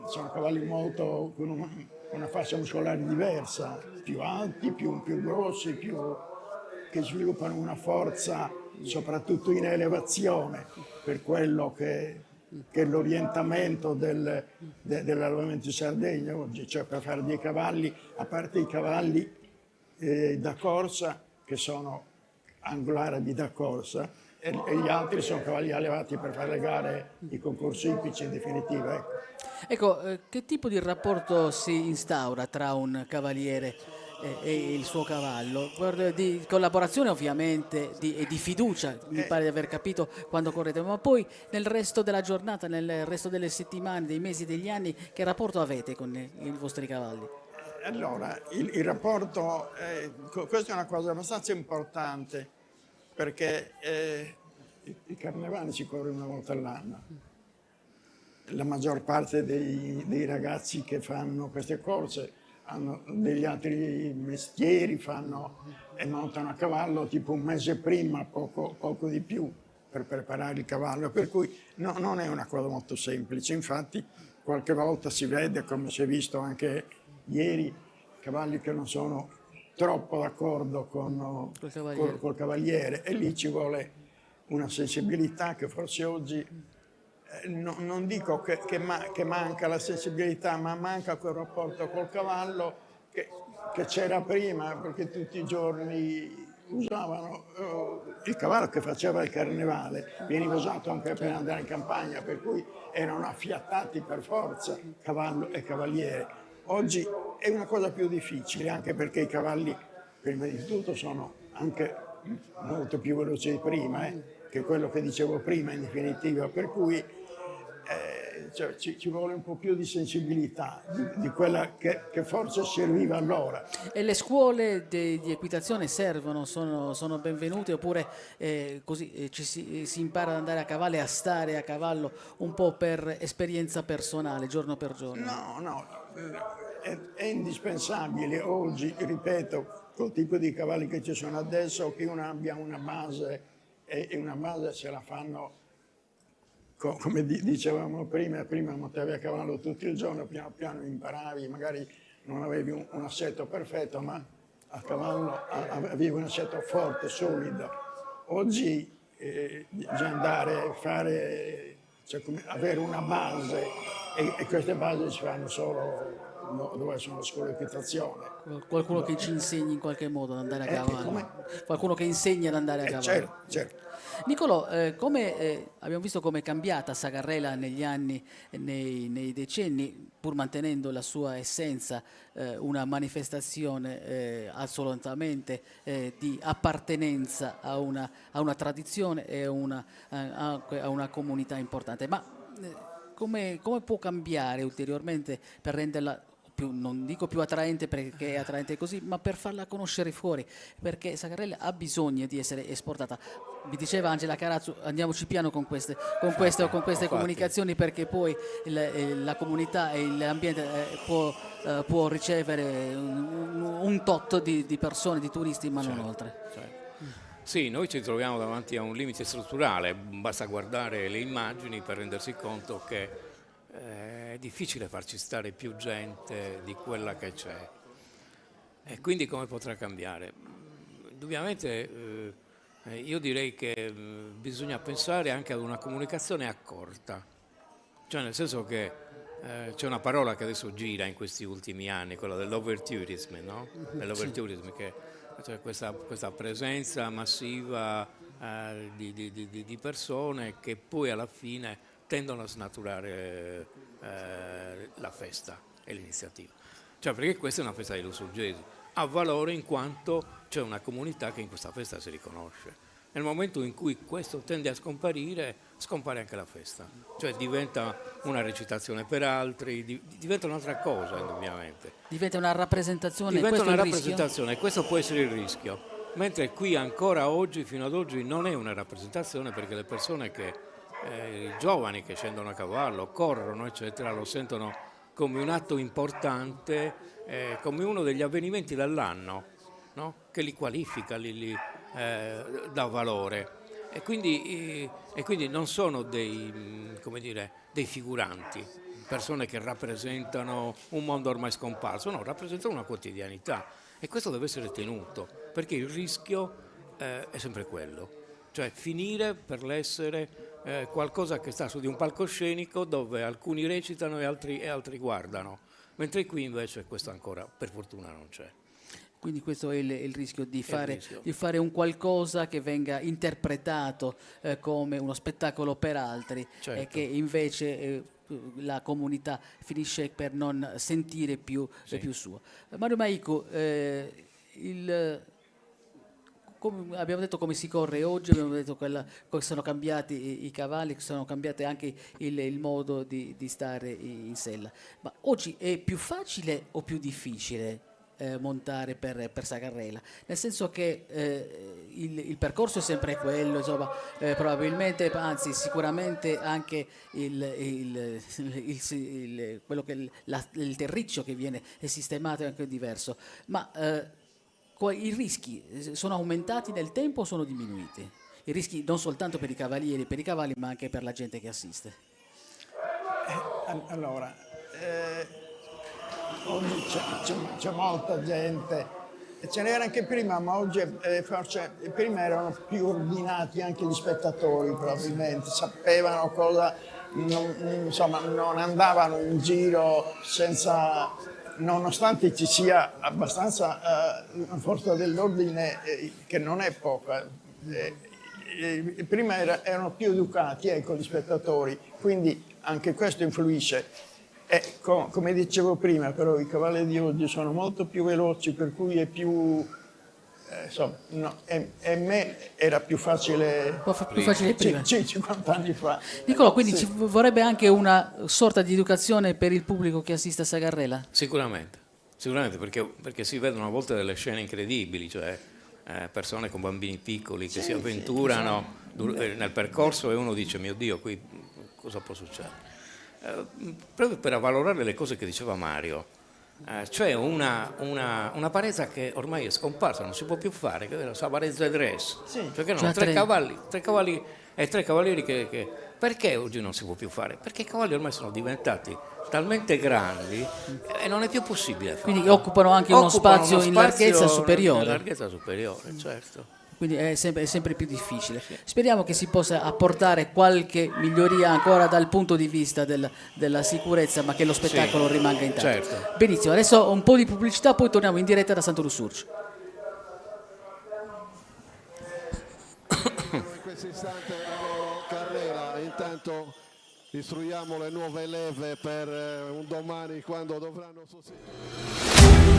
sono cavalli molto con una fascia muscolare diversa, più alti, più grossi, che sviluppano una forza soprattutto in elevazione, per quello che è l'orientamento dell'allevamento in Sardegna oggi, cioè per fare dei cavalli, a parte i cavalli da corsa, che sono anglo-arabi da corsa, e gli altri sono cavalli allevati per fare le gare, i concorsi ippici in definitiva. Ecco, che tipo di rapporto si instaura tra un cavaliere e il suo cavallo? Di collaborazione ovviamente e di fiducia, mi pare di aver capito quando correte, ma poi nel resto della giornata, nel resto delle settimane, dei mesi, degli anni, che rapporto avete con i vostri cavalli? Allora, il rapporto, questa è una cosa abbastanza importante, perché i carnevali si corre una volta all'anno. La maggior parte dei ragazzi che fanno queste corse hanno degli altri mestieri, e montano a cavallo tipo un mese prima, poco di più, per preparare il cavallo, per cui non è una cosa molto semplice. Infatti qualche volta si vede, come si è visto anche ieri, cavalli che non sono troppo d'accordo col cavaliere, e lì ci vuole una sensibilità che forse oggi, non dico che manca la sensibilità, ma manca quel rapporto col cavallo che c'era prima, perché tutti i giorni usavano il cavallo che faceva il carnevale, veniva usato anche per andare in campagna, per cui erano affiattati per forza cavallo e cavaliere. Oggi è una cosa più difficile, anche perché i cavalli, prima di tutto, sono anche molto più veloci di prima, che quello che dicevo prima in definitiva, per cui ci vuole un po' più di sensibilità di quella che forse serviva allora. E le scuole di equitazione servono, sono benvenute, oppure così si impara ad andare a cavallo e a stare a cavallo un po' per esperienza personale, giorno per giorno? No, è indispensabile oggi, ripeto, col tipo di cavalli che ci sono adesso, che uno abbia una base, e una base se la fanno, come dicevamo prima montavi a cavallo tutto il giorno, piano piano imparavi, magari non avevi un assetto perfetto, ma a cavallo avevi un assetto forte, solido. Oggi bisogna andare a fare, avere una base, e queste basi si fanno solo dove sono le scuole di equitazione. Qualcuno che ci insegni in qualche modo ad andare a cavallo? Qualcuno che insegni ad andare a cavallo? Certo. Nicolò, abbiamo visto come è cambiata Sagarrela negli anni, nei decenni, pur mantenendo la sua essenza, una manifestazione assolutamente di appartenenza a una tradizione e a una comunità importante. Ma come può cambiare ulteriormente per renderla non dico più attraente perché è attraente così, ma per farla conoscere fuori, perché Sagarrela ha bisogno di essere esportata. Mi diceva Angela Carazzo, andiamoci piano con queste comunicazioni, perché poi la comunità e l'ambiente può ricevere un tot di persone, di turisti, ma non oltre. Sì, noi ci troviamo davanti a un limite strutturale, basta guardare le immagini per rendersi conto che è difficile farci stare più gente di quella che c'è. E quindi come potrà cambiare? Indubbiamente io direi che bisogna pensare anche ad una comunicazione accorta, cioè nel senso che c'è una parola che adesso gira in questi ultimi anni, quella dell'overtourism, no? Dell'overtourism, cioè questa presenza massiva di persone che poi alla fine tendono a snaturare la festa e l'iniziativa. Cioè, perché questa è una festa dei lussurgesi, ha valore in quanto c'è una comunità che in questa festa si riconosce. Nel momento in cui questo tende a scomparire, scompare anche la festa. Cioè diventa una recitazione per altri, diventa un'altra cosa, indubbiamente. Diventa una rappresentazione. Diventa una rappresentazione e questo può essere il rischio. Mentre qui ancora oggi, fino ad oggi, non è una rappresentazione, perché le persone i giovani che scendono a cavallo, corrono, eccetera, lo sentono come un atto importante, come uno degli avvenimenti dell'anno, no? Che li qualifica, li dà valore. E quindi non sono dei figuranti, persone che rappresentano un mondo ormai scomparso, no, rappresentano una quotidianità. E questo deve essere tenuto, perché il rischio è sempre quello. Cioè finire per l'essere qualcosa che sta su di un palcoscenico dove alcuni recitano e altri guardano, mentre qui invece questo ancora per fortuna non c'è. Quindi questo è il rischio di fare un qualcosa che venga interpretato come uno spettacolo per altri, Certo. e che invece la comunità finisce per non sentire più sua. Mario Maico, abbiamo detto come si corre oggi, abbiamo detto che sono cambiati i cavalli, che sono cambiate anche il modo di stare in sella. Ma oggi è più facile o più difficile montare per Sagarrela? Nel senso che il percorso è sempre quello, insomma, probabilmente, anzi sicuramente anche il terriccio che viene sistemato è anche diverso, ma i rischi sono aumentati nel tempo o sono diminuiti? I rischi non soltanto per i cavalieri, per i cavalli, ma anche per la gente che assiste. Allora, oggi c'è molta gente, ce n'era anche prima, ma oggi forse prima erano più ordinati anche gli spettatori, probabilmente, sapevano cosa, non andavano in giro senza, nonostante ci sia abbastanza una forza dell'ordine che non è poca. Prima erano più educati, gli spettatori, quindi anche questo influisce. Come dicevo prima, però i cavalli di oggi sono molto più veloci, per cui è più, e me era più facile, prima. 50 anni fa. Nicolò, quindi ci vorrebbe anche una sorta di educazione per il pubblico che assiste a Sagarrela? Sicuramente perché si vedono a volte delle scene incredibili, cioè persone con bambini piccoli che si avventurano nel percorso, e uno dice: mio Dio, qui cosa può succedere? Proprio per avvalorare le cose che diceva Mario, c'è una parezza che ormai è scomparsa, non si può più fare, che è la Savarezza Dress, perché no? Tre cavalli e tre cavalieri che perché oggi non si può più fare? Perché i cavalli ormai sono diventati talmente grandi e non è più possibile farlo. Quindi occupano anche uno spazio in larghezza superiore. In larghezza superiore, certo. Quindi è sempre più difficile. Speriamo che si possa apportare qualche miglioria ancora dal punto di vista della sicurezza, ma che lo spettacolo rimanga intatto. Certo. Benissimo, adesso un po' di pubblicità, poi torniamo in diretta da Santo Lussurgio. questo istante la loro carriera. Intanto istruiamo le nuove leve per un domani quando dovranno sostituire.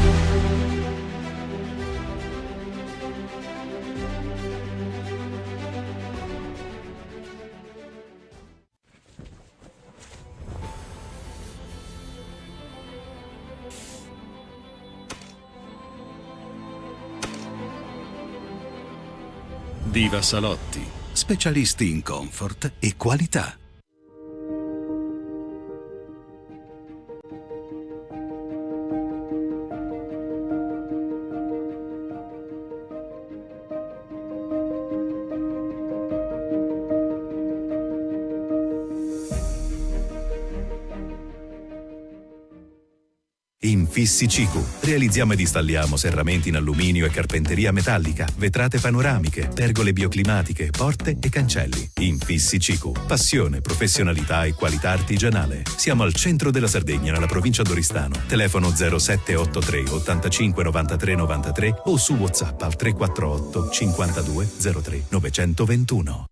Diva Salotti, specialisti in comfort e qualità. Infissi Cicu. Realizziamo ed installiamo serramenti in alluminio e carpenteria metallica, vetrate panoramiche, pergole bioclimatiche, porte e cancelli. Infissi Cicu. Passione, professionalità e qualità artigianale. Siamo al centro della Sardegna, nella provincia d'Oristano. Telefono 0783 85 93 93 o su WhatsApp al 348 52 03 921.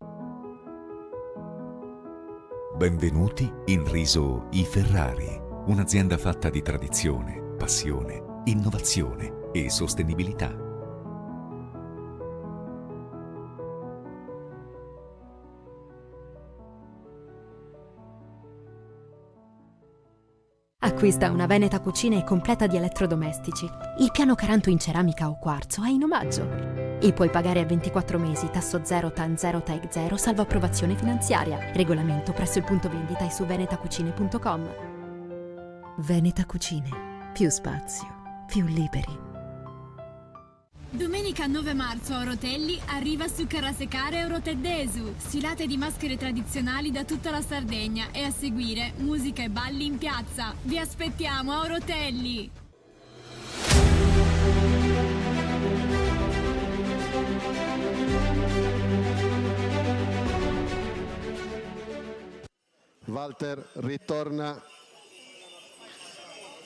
Benvenuti in Riso I Ferrari, un'azienda fatta di tradizione, passione, innovazione e sostenibilità. Acquista una Veneta Cucina completa di elettrodomestici. Il piano Caranto in ceramica o quarzo è in omaggio. E puoi pagare a 24 mesi, tasso 0, TAN 0, TEG 0, salvo approvazione finanziaria. Regolamento presso il punto vendita e su venetacucine.com. Veneta Cucine. Più spazio, più liberi. Domenica 9 marzo a Orotelli arriva su Carasecare Euroteddesu, sfilate di maschere tradizionali da tutta la Sardegna e a seguire musica e balli in piazza. Vi aspettiamo a Orotelli! Walter ritorna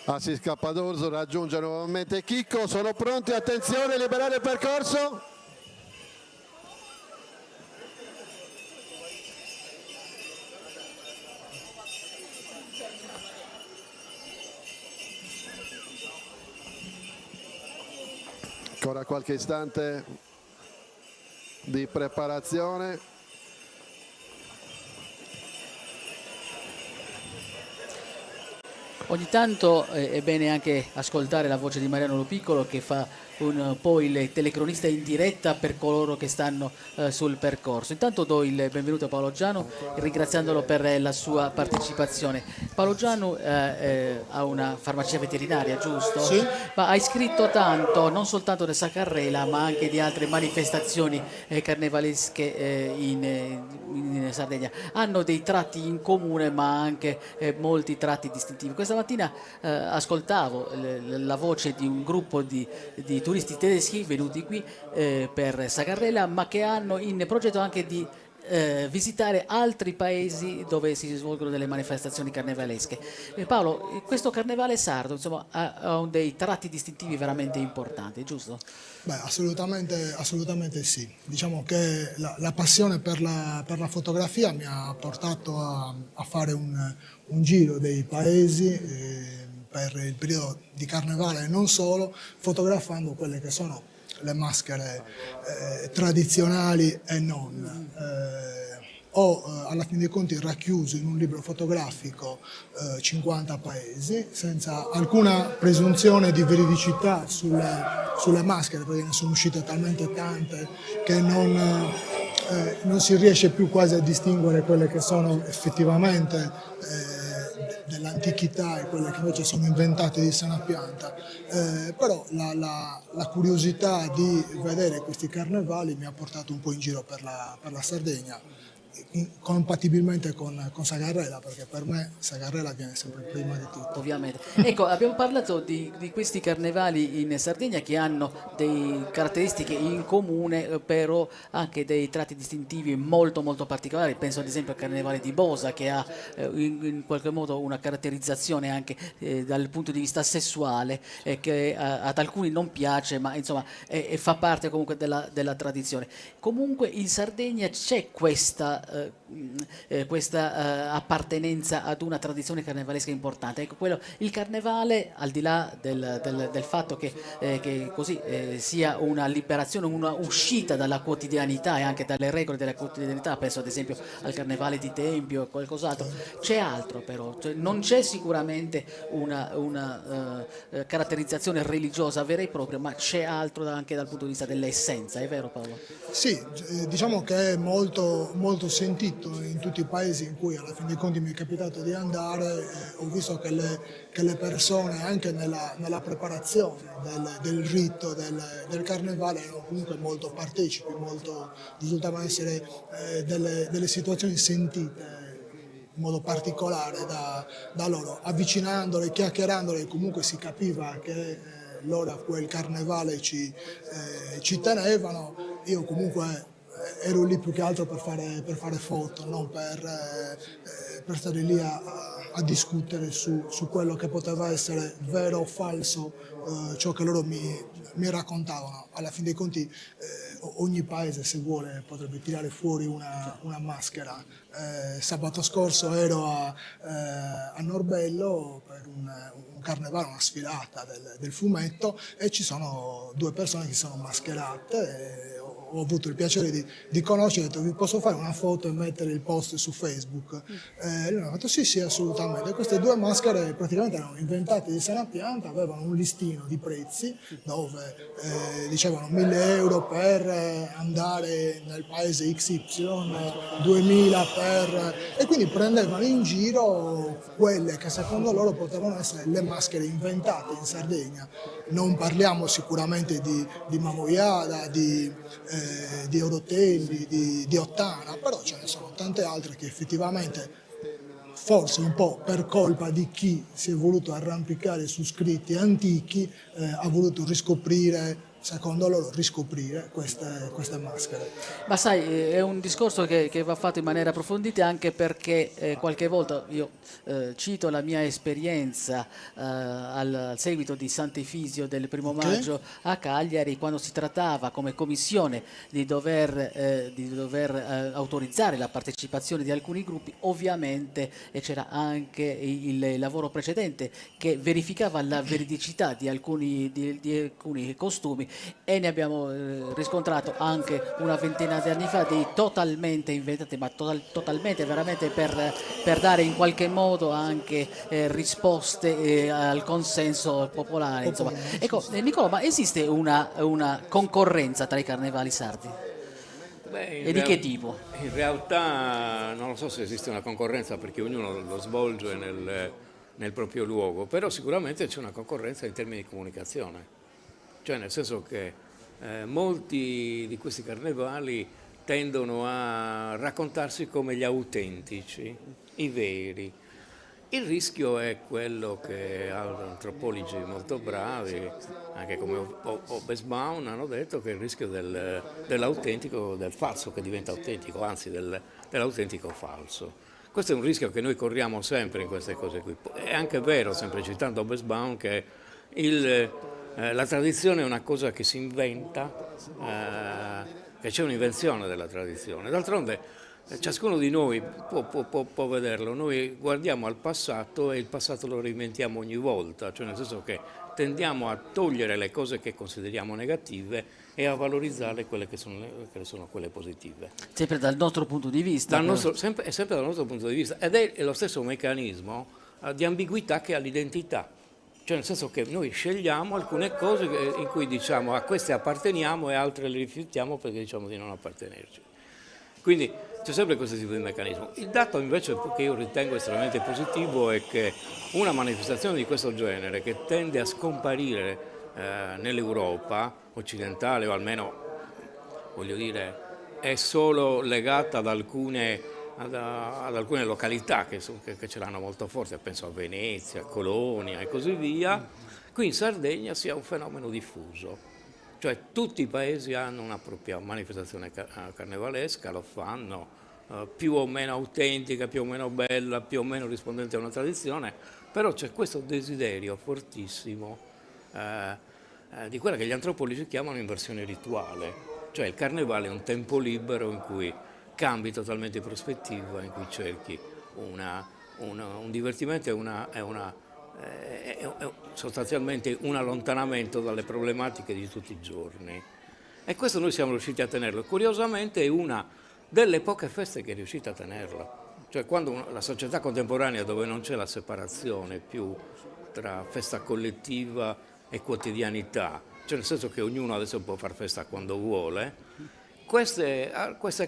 a Siscappadorzo, raggiunge nuovamente Chicco, sono pronti, attenzione, liberare il percorso. Ancora qualche istante di preparazione. Ogni tanto è bene anche ascoltare la voce di Mariano Lopiccolo, che fa un po' il telecronista in diretta per coloro che stanno sul percorso. Intanto do il benvenuto a Paolo Gianu, ringraziandolo per la sua partecipazione. Paolo Gianu ha una farmacia veterinaria, giusto? Sì. Ma hai scritto tanto, non soltanto del Saccarrela, ma anche di altre manifestazioni carnevalesche in Sardegna. Hanno dei tratti in comune, ma anche molti tratti distintivi. Questa mattina ascoltavo la voce di un gruppo di turisti tedeschi venuti qui per Saccarrela, ma che hanno in progetto anche di visitare altri paesi dove si svolgono delle manifestazioni carnevalesche. Paolo, questo carnevale sardo, insomma, ha dei tratti distintivi veramente importanti, giusto? Beh, assolutamente sì. Diciamo che la passione per la fotografia mi ha portato a fare un giro dei paesi per il periodo di carnevale e non solo, fotografando quelle che sono le maschere tradizionali e non. Ho alla fine dei conti racchiuso in un libro fotografico 50 paesi, senza alcuna presunzione di veridicità sulle maschere, perché ne sono uscite talmente tante che non si riesce più quasi a distinguere quelle che sono effettivamente dell'antichità e quelle che invece sono inventate di sana pianta, però la curiosità di vedere questi carnevali mi ha portato un po' in giro per la Sardegna, compatibilmente con Sagarrela, perché per me Sagarrela viene sempre prima di tutto. Ovviamente. Ecco, abbiamo parlato di questi carnevali in Sardegna che hanno delle caratteristiche in comune, però anche dei tratti distintivi molto molto particolari. Penso ad esempio al carnevale di Bosa, che ha in qualche modo una caratterizzazione anche dal punto di vista sessuale, che ad alcuni non piace, ma insomma fa parte comunque della tradizione. Comunque in Sardegna c'è questa appartenenza ad una tradizione carnevalesca importante. Ecco, il carnevale, al di là del fatto che così sia una liberazione, una uscita dalla quotidianità e anche dalle regole della quotidianità, penso ad esempio al carnevale di Tempio e qualcos'altro, c'è altro però, cioè, non c'è sicuramente una caratterizzazione religiosa vera e propria, ma c'è altro anche dal punto di vista dell'essenza, è vero Paolo? Sì, diciamo che è molto, molto sentito in tutti i paesi in cui alla fin dei conti mi è capitato di andare. Ho visto che le persone anche nella preparazione del rito del carnevale erano comunque molto partecipi, risultavano essere delle situazioni sentite in modo particolare da loro, avvicinandole, chiacchierandole, comunque si capiva che loro a quel carnevale ci tenevano. Io comunque ero lì più che altro per fare foto, non per stare lì a discutere su quello che poteva essere vero o falso ciò che loro mi raccontavano. Alla fin dei conti ogni paese, se vuole, potrebbe tirare fuori una maschera. Sabato scorso ero a Norbello per un carnevale, una sfilata del fumetto, e ci sono due persone che si sono mascherate. Ho avuto il piacere di conoscere, ho detto vi posso fare una foto e mettere il post su Facebook? Lui mi ha detto sì assolutamente. Queste due maschere praticamente erano inventate di sana pianta, avevano un listino di prezzi dove dicevano 1.000 euro per andare nel paese XY, 2.000 e quindi prendevano in giro quelle che secondo loro potevano essere le maschere inventate in Sardegna. Non parliamo sicuramente di Mavoiada, di Orotelli, di Ottana, però ce ne sono tante altre che effettivamente, forse un po' per colpa di chi si è voluto arrampicare su scritti antichi, ha voluto riscoprire, secondo loro, queste maschere. Ma sai, è un discorso che va fatto in maniera approfondita, anche perché qualche volta io cito la mia esperienza al seguito di Sant'Efisio del 1° maggio a Cagliari, quando si trattava come commissione di dover autorizzare la partecipazione di alcuni gruppi. Ovviamente c'era anche il lavoro precedente che verificava la veridicità di alcuni costumi, e ne abbiamo riscontrato anche una ventina di anni fa dei totalmente inventati, ma totalmente veramente per dare in qualche modo anche risposte al consenso popolare, insomma. Ecco, Nicola, ma esiste una concorrenza tra i carnevali sardi? E di che tipo? In realtà non lo so se esiste una concorrenza, perché ognuno lo svolge nel proprio luogo, però sicuramente c'è una concorrenza in termini di comunicazione. Cioè, nel senso che molti di questi carnevali tendono a raccontarsi come gli autentici, i veri. Il rischio è quello che antropologi molto bravi, anche come Hobsbawm, hanno detto, che è il rischio dell'autentico, del falso che diventa autentico, anzi dell'autentico falso. Questo è un rischio che noi corriamo sempre in queste cose qui. È anche vero, sempre citando Hobsbawm, che la tradizione è una cosa che si inventa, che c'è un'invenzione della tradizione. D'altronde ciascuno di noi può vederlo, noi guardiamo al passato e il passato lo reinventiamo ogni volta, cioè nel senso che tendiamo a togliere le cose che consideriamo negative e a valorizzare quelle che sono quelle positive. Sempre dal nostro punto di vista. È sempre dal nostro punto di vista, ed è lo stesso meccanismo di ambiguità che ha l'identità. Cioè nel senso che noi scegliamo alcune cose in cui diciamo a queste apparteniamo e altre le rifiutiamo perché diciamo di non appartenerci. Quindi c'è sempre questo tipo di meccanismo. Il dato invece che io ritengo estremamente positivo è che una manifestazione di questo genere, che tende a scomparire nell'Europa occidentale, o almeno voglio dire è solo legata ad alcune località che ce l'hanno molto forte, penso a Venezia, a Colonia e così via. Qui in Sardegna sia un fenomeno diffuso, cioè tutti i paesi hanno una propria manifestazione carnevalesca, lo fanno più o meno autentica, più o meno bella, più o meno rispondente a una tradizione, però c'è questo desiderio fortissimo di quella che gli antropologi chiamano inversione rituale, cioè il carnevale è un tempo libero in cui cambi totalmente prospettiva, in cui cerchi un divertimento è sostanzialmente un allontanamento dalle problematiche di tutti i giorni. E questo noi siamo riusciti a tenerlo. Curiosamente è una delle poche feste che è riuscita a tenerla. Cioè quando la società contemporanea, dove non c'è la separazione più tra festa collettiva e quotidianità, cioè nel senso che ognuno adesso può far festa quando vuole, queste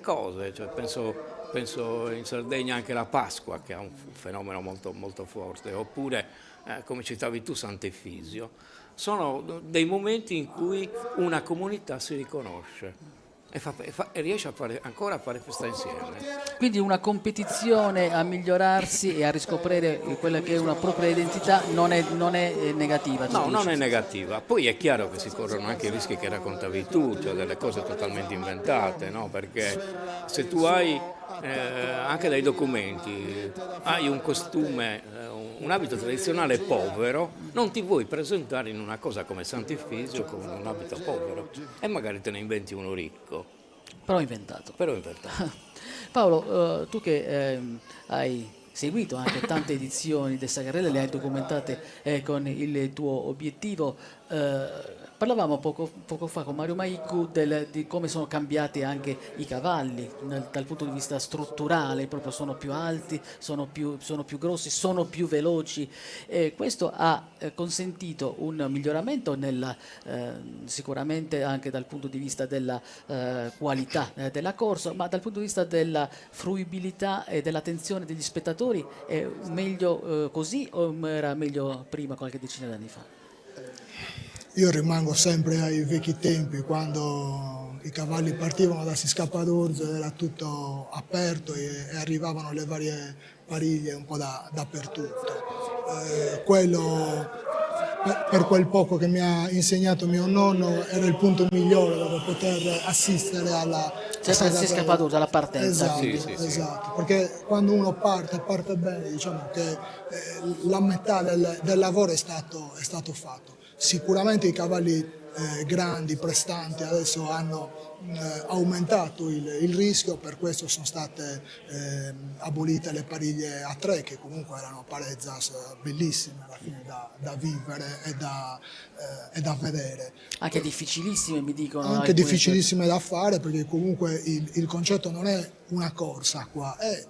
cose, cioè penso in Sardegna anche la Pasqua, che ha un fenomeno molto, molto forte, oppure come citavi tu Sant'Efisio, sono dei momenti in cui una comunità si riconosce e riesce ancora a fare festa insieme. Quindi una competizione a migliorarsi e a riscoprire quella che è una propria identità non è negativa. No, non è negativa. Poi è chiaro che si corrono anche i rischi che raccontavi tu, cioè delle cose totalmente inventate, no? Perché se tu hai anche dai documenti, hai un costume, un abito tradizionale povero, non ti vuoi presentare in una cosa come Sant'Efisio con un abito povero e magari te ne inventi uno ricco. Però inventato. Paolo, tu che hai seguito anche tante edizioni del Sacarella, le hai documentate con il tuo obiettivo, parlavamo poco fa con Mario Maicu di come sono cambiati anche i cavalli dal punto di vista strutturale, proprio sono più alti, sono più grossi, sono più veloci. Questo ha consentito un miglioramento sicuramente anche dal punto di vista della qualità della corsa, ma dal punto di vista della fruibilità e dell'attenzione degli spettatori è meglio così o era meglio prima, qualche decina d'anni fa? Io rimango sempre ai vecchi tempi, quando i cavalli partivano da Siscapadurzo, era tutto aperto e arrivavano le varie pariglie un po' dappertutto. Quello, per quel poco che mi ha insegnato mio nonno, era il punto migliore dove poter assistere alla Siscapadurzo, alla partenza. Esatto, perché quando uno parte bene, diciamo che la metà del lavoro è stato fatto. Sicuramente i cavalli grandi, prestanti, adesso hanno aumentato il rischio, per questo sono state abolite le pariglie a tre, che comunque erano parezzas bellissime alla fine da vivere e da vedere. Anche difficilissime, mi dicono. Anche difficilissime da fare, perché comunque il concetto non è una corsa qua, è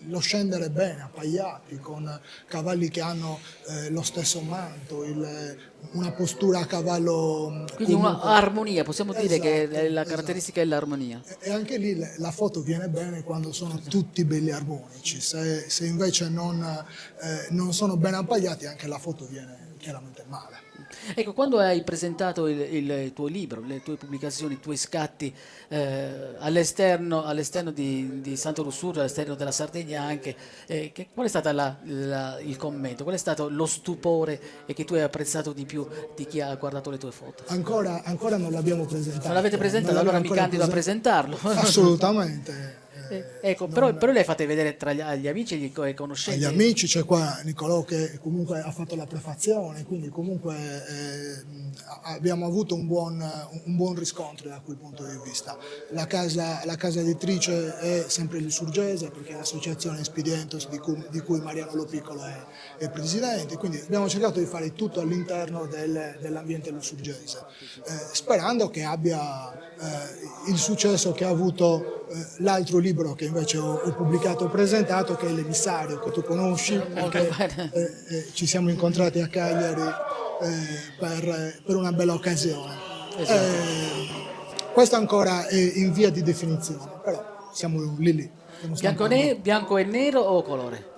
lo scendere bene, appaiati, con cavalli che hanno lo stesso manto, una postura a cavallo. Quindi un'armonia, possiamo dire che la caratteristica è l'armonia. E anche lì la foto viene bene quando sono tutti belli armonici, se invece non sono ben appaiati anche la foto viene chiaramente male. Ecco, quando hai presentato il tuo libro, le tue pubblicazioni, i tuoi scatti all'esterno di Santo Lussurgio, all'esterno della Sardegna anche, qual è stato il commento, qual è stato lo stupore che tu hai apprezzato di più di chi ha guardato le tue foto? Ancora non l'abbiamo presentato. Non l'avete presentato? Allora mi candido a presentarlo. Assolutamente. Ecco, però le fate vedere tra gli amici e i conoscenti. Agli amici c'è qua Nicolò che comunque ha fatto la prefazione, quindi comunque abbiamo avuto un buon riscontro da quel punto di vista. La casa editrice è sempre l'Isurgese, perché è l'associazione Expedientos di cui Mariano Lopiccolo è presidente, quindi abbiamo cercato di fare tutto all'interno dell'ambiente lussurgese, sperando che abbia il successo che ha avuto l'altro libro che invece ho pubblicato e presentato, che è L'Emissario, che tu conosci, perché ci siamo incontrati a Cagliari per una bella occasione. Questo ancora è in via di definizione, però siamo lì. Bianco e nero o colore?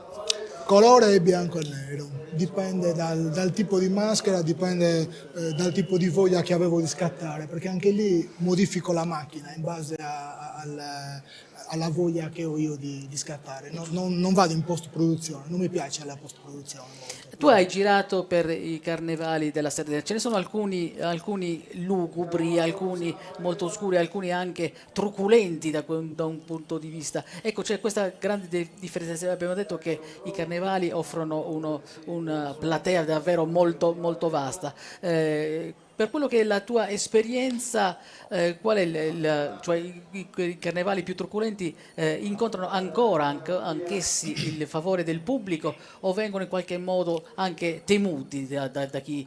colore è bianco e nero, dipende dal tipo di maschera, dipende dal tipo di voglia che avevo di scattare, perché anche lì modifico la macchina in base alla voglia che ho io di scattare. Non vado in post-produzione, non mi piace la post-produzione molto. Tu hai girato per i carnevali della Sardegna, ce ne sono alcuni lugubri, alcuni molto oscuri, alcuni anche truculenti da un punto di vista. Ecco, c'è questa grande differenza. Abbiamo detto che i carnevali offrono una platea davvero molto, molto vasta. Per quello che è la tua esperienza, qual è cioè i carnevali più truculenti incontrano ancora anch'essi il favore del pubblico o vengono in qualche modo anche temuti da chi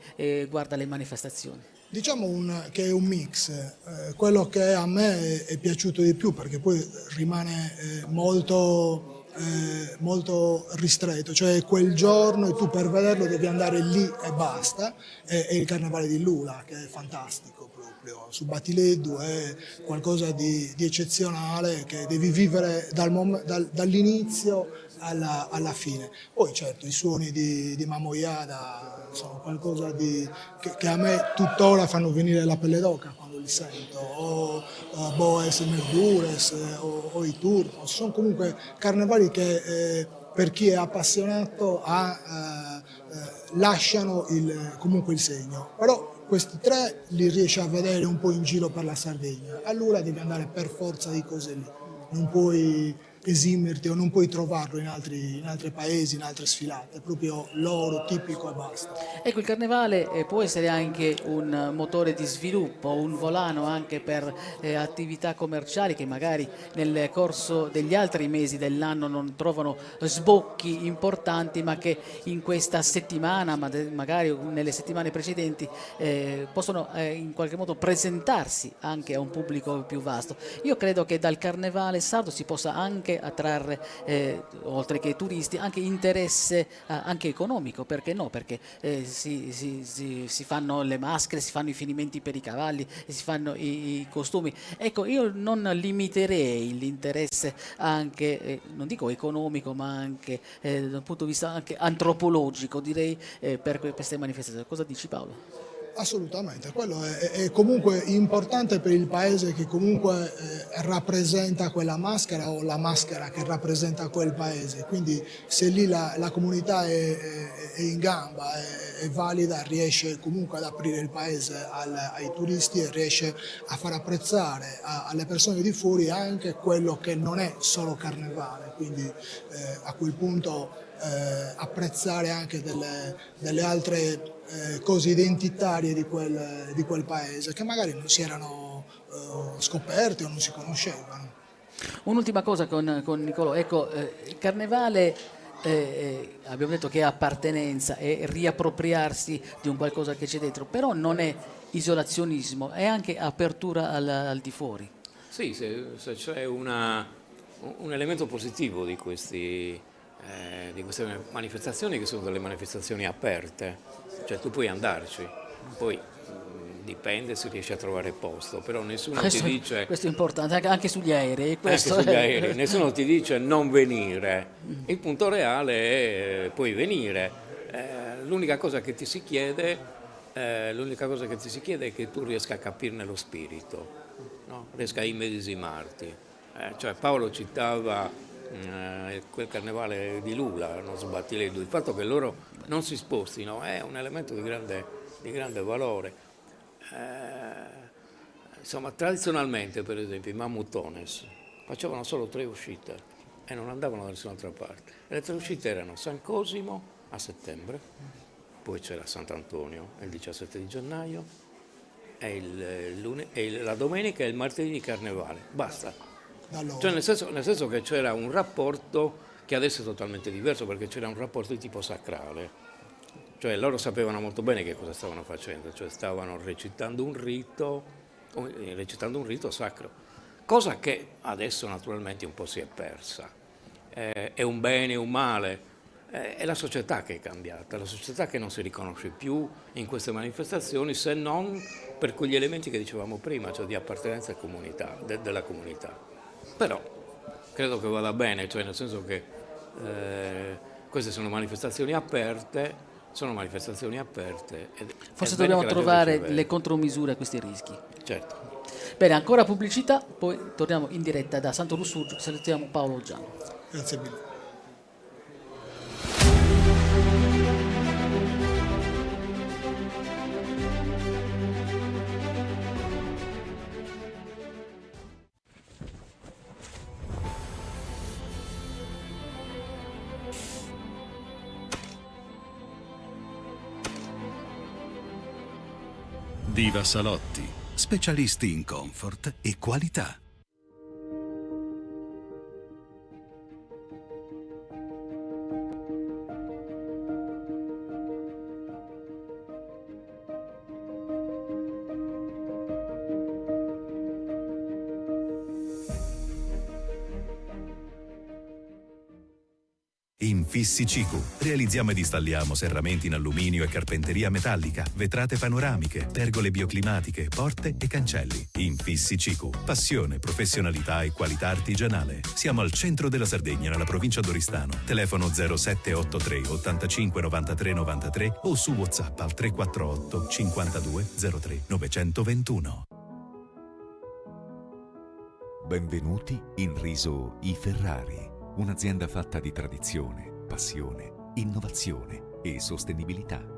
guarda le manifestazioni? Diciamo che è un mix, quello che a me è piaciuto di più, perché poi rimane molto ristretto, cioè quel giorno e tu per vederlo devi andare lì e basta, è il carnevale di Lula, che è fantastico proprio, su Batileddu è qualcosa di eccezionale che devi vivere dall'inizio alla fine. Poi certo i suoni di Mamoiada sono qualcosa che a me tuttora fanno venire la pelle d'oca quando li sento, o Boes Merdures o i Turco, sono comunque carnevali che per chi è appassionato lasciano comunque il segno, però questi tre li riesci a vedere un po' in giro per la Sardegna. Allora devi andare per forza di cose lì, non puoi esimerti o non puoi trovarlo in altri paesi, in altre sfilate, è proprio loro tipico e basta. Ecco, il carnevale può essere anche un motore di sviluppo, un volano anche per attività commerciali che magari nel corso degli altri mesi dell'anno non trovano sbocchi importanti, ma che in questa settimana, magari nelle settimane precedenti, possono in qualche modo presentarsi anche a un pubblico più vasto. Io credo che dal carnevale sardo si possa anche attrarre, oltre che turisti, anche interesse anche economico, perché no? Perché si fanno le maschere, si fanno i finimenti per i cavalli, si fanno i costumi. Ecco, io non limiterei l'interesse anche, non dico economico, ma anche dal punto di vista anche antropologico, direi, per queste manifestazioni. Cosa dici, Paolo? Assolutamente, quello è comunque importante per il paese che comunque rappresenta quella maschera o la maschera che rappresenta quel paese, quindi se lì la comunità è in gamba, è valida, riesce comunque ad aprire il paese ai turisti e riesce a far apprezzare alle persone di fuori anche quello che non è solo carnevale, quindi a quel punto apprezzare anche delle altre cose identitarie di quel paese che magari non si erano scoperte o non si conoscevano. Un'ultima cosa con Nicolò, ecco, il carnevale abbiamo detto che è appartenenza, è riappropriarsi di un qualcosa che c'è dentro, però non è isolazionismo, è anche apertura al di fuori. Sì, se c'è un elemento positivo di queste manifestazioni, che sono delle manifestazioni aperte, cioè tu puoi andarci, poi dipende se riesci a trovare posto, però nessuno ti dice... Questo è importante, anche sugli aerei. Nessuno ti dice non venire, il punto reale è puoi venire, l'unica cosa che ti si chiede è che tu riesca a capirne lo spirito, no? Riesca a immedesimarti, cioè Paolo citava quel carnevale di Lula, non Sbattileddu, il fatto che loro non si spostino è un elemento di grande valore. Insomma, tradizionalmente, per esempio, i Mamutones facevano solo 3 uscite e non andavano da nessun'altra parte. E le 3 uscite erano San Cosimo a settembre, poi c'era Sant'Antonio il 17 di gennaio, e la domenica e il martedì di carnevale, basta. Cioè nel senso che c'era un rapporto che adesso è totalmente diverso, perché c'era un rapporto di tipo sacrale, cioè loro sapevano molto bene che cosa stavano facendo, cioè stavano recitando un rito sacro, cosa che adesso naturalmente un po' si è persa. È un bene e un male, è la società che è cambiata, la società che non si riconosce più in queste manifestazioni, se non per quegli elementi che dicevamo prima, cioè di appartenenza della comunità. Però credo che vada bene, cioè nel senso che queste sono manifestazioni aperte, ed Forse è bene dobbiamo che la gente trovare ci veda. le contromisure a questi rischi. Certo. Bene, ancora pubblicità, poi torniamo in diretta da Santo Lussurgio, salutiamo Paolo Giano. Grazie mille. Diva Salotti, specialisti in comfort e qualità. Infissi Cicu. Realizziamo ed installiamo serramenti in alluminio e carpenteria metallica, vetrate panoramiche, pergole bioclimatiche, porte e cancelli. Infissi Cicu. Passione, professionalità e qualità artigianale. Siamo al centro della Sardegna, nella provincia d'Oristano. Telefono 0783 85 93 93 o su WhatsApp al 348 52 03 921. Benvenuti in Riso I Ferrari, un'azienda fatta di tradizione, passione, innovazione e sostenibilità.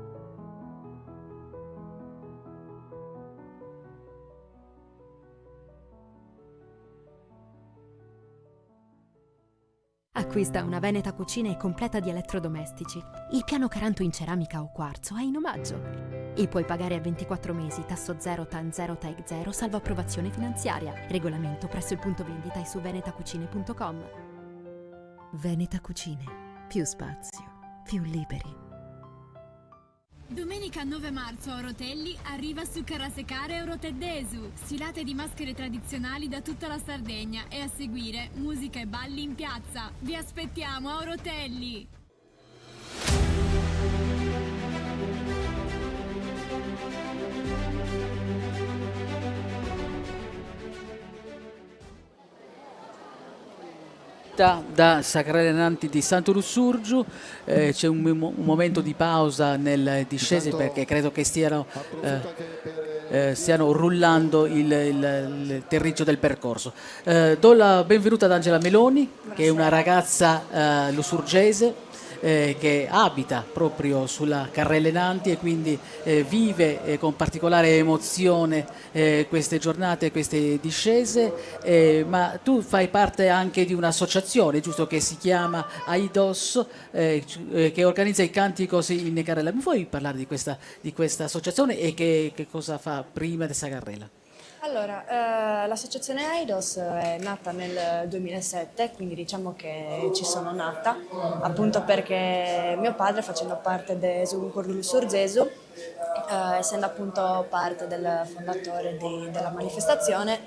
Acquista una Veneta Cucina completa di elettrodomestici. Il piano Caranto in ceramica o quarzo è in omaggio. E puoi pagare a 24 mesi, tasso 0, TAN 0, TAEG 0, salvo approvazione finanziaria. Regolamento presso il punto vendita e su venetacucine.com. Veneta Cucine. Più spazio, più liberi. Domenica 9 marzo a Orotelli arriva su Carasecare Euroteddesu, sfilate di maschere tradizionali da tutta la Sardegna e a seguire musica e balli in piazza. Vi aspettiamo a Orotelli! Da Sacrale Nanti di Santo Lussurgiu, c'è un momento di pausa nel discese perché credo che stiano rullando il terriccio del percorso. Do la benvenuta ad Angela Meloni, che è una ragazza lussurgese che abita proprio sulla Carrelle Nanti e quindi vive con particolare emozione queste giornate, queste discese, ma tu fai parte anche di un'associazione, giusto, che si chiama AIDOS, che organizza i Canticos in Carrella. Mi vuoi parlare di questa associazione e che cosa fa prima di questa carrella? Allora, l'associazione AIDOS è nata nel 2007, quindi diciamo che ci sono nata, appunto perché mio padre, facendo parte del Cordo Lussurgesu, essendo appunto parte del fondatore della manifestazione,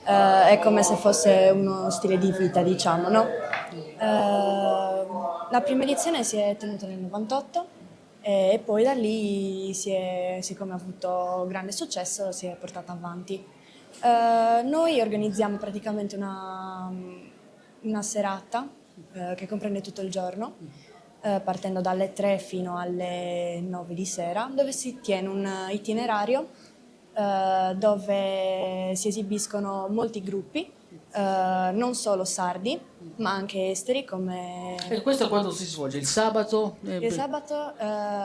è come se fosse uno stile di vita, diciamo, no? La prima edizione si è tenuta nel 98 e poi da lì, siccome ha avuto grande successo, si è portata avanti. Noi organizziamo praticamente una serata che comprende tutto il giorno, partendo dalle 3 fino alle 9 di sera, dove si tiene un itinerario dove si esibiscono molti gruppi, non solo sardi, ma anche esteri come... E questo quando si svolge? Il sabato? Il sabato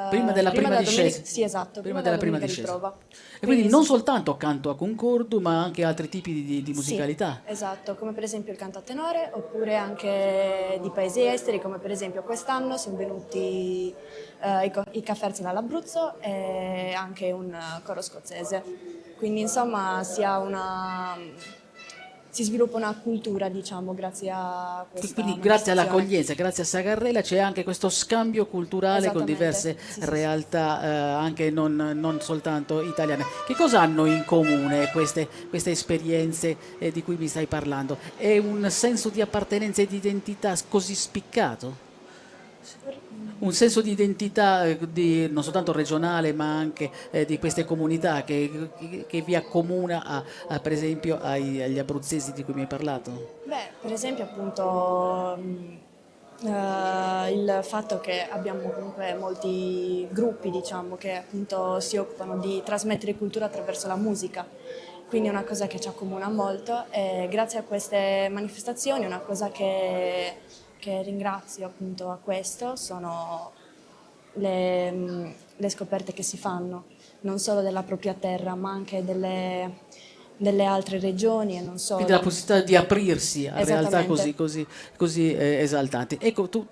prima della prima discesa. Sì, esatto, prima della prima domenica discesa. di prova. E quindi non soltanto canto a concordo, ma anche altri tipi di musicalità. Sì, esatto, come per esempio il canto a tenore, oppure anche di paesi esteri, come per esempio quest'anno sono venuti i Cafferzi dall'Abruzzo e anche un coro scozzese. Quindi insomma si sviluppa una cultura, diciamo, grazie a questa Quindi grazie manifestazione. all'accoglienza, grazie a Sagarrella c'è anche questo scambio culturale con diverse realtà anche non soltanto italiane. Che cosa hanno in comune queste esperienze di cui mi stai parlando? È un senso di appartenenza e di identità così spiccato? Un senso di identità non soltanto regionale ma anche di queste comunità che vi accomuna per esempio agli abruzzesi di cui mi hai parlato? Beh, per esempio appunto il fatto che abbiamo comunque molti gruppi, diciamo, che appunto si occupano di trasmettere cultura attraverso la musica, quindi è una cosa che ci accomuna molto e grazie a queste manifestazioni una cosa che ringrazio appunto a questo sono le scoperte che si fanno, non solo della propria terra ma anche delle altre regioni e non solo. Quindi la possibilità di aprirsi a realtà Esattamente. così esaltanti. Ecco, tu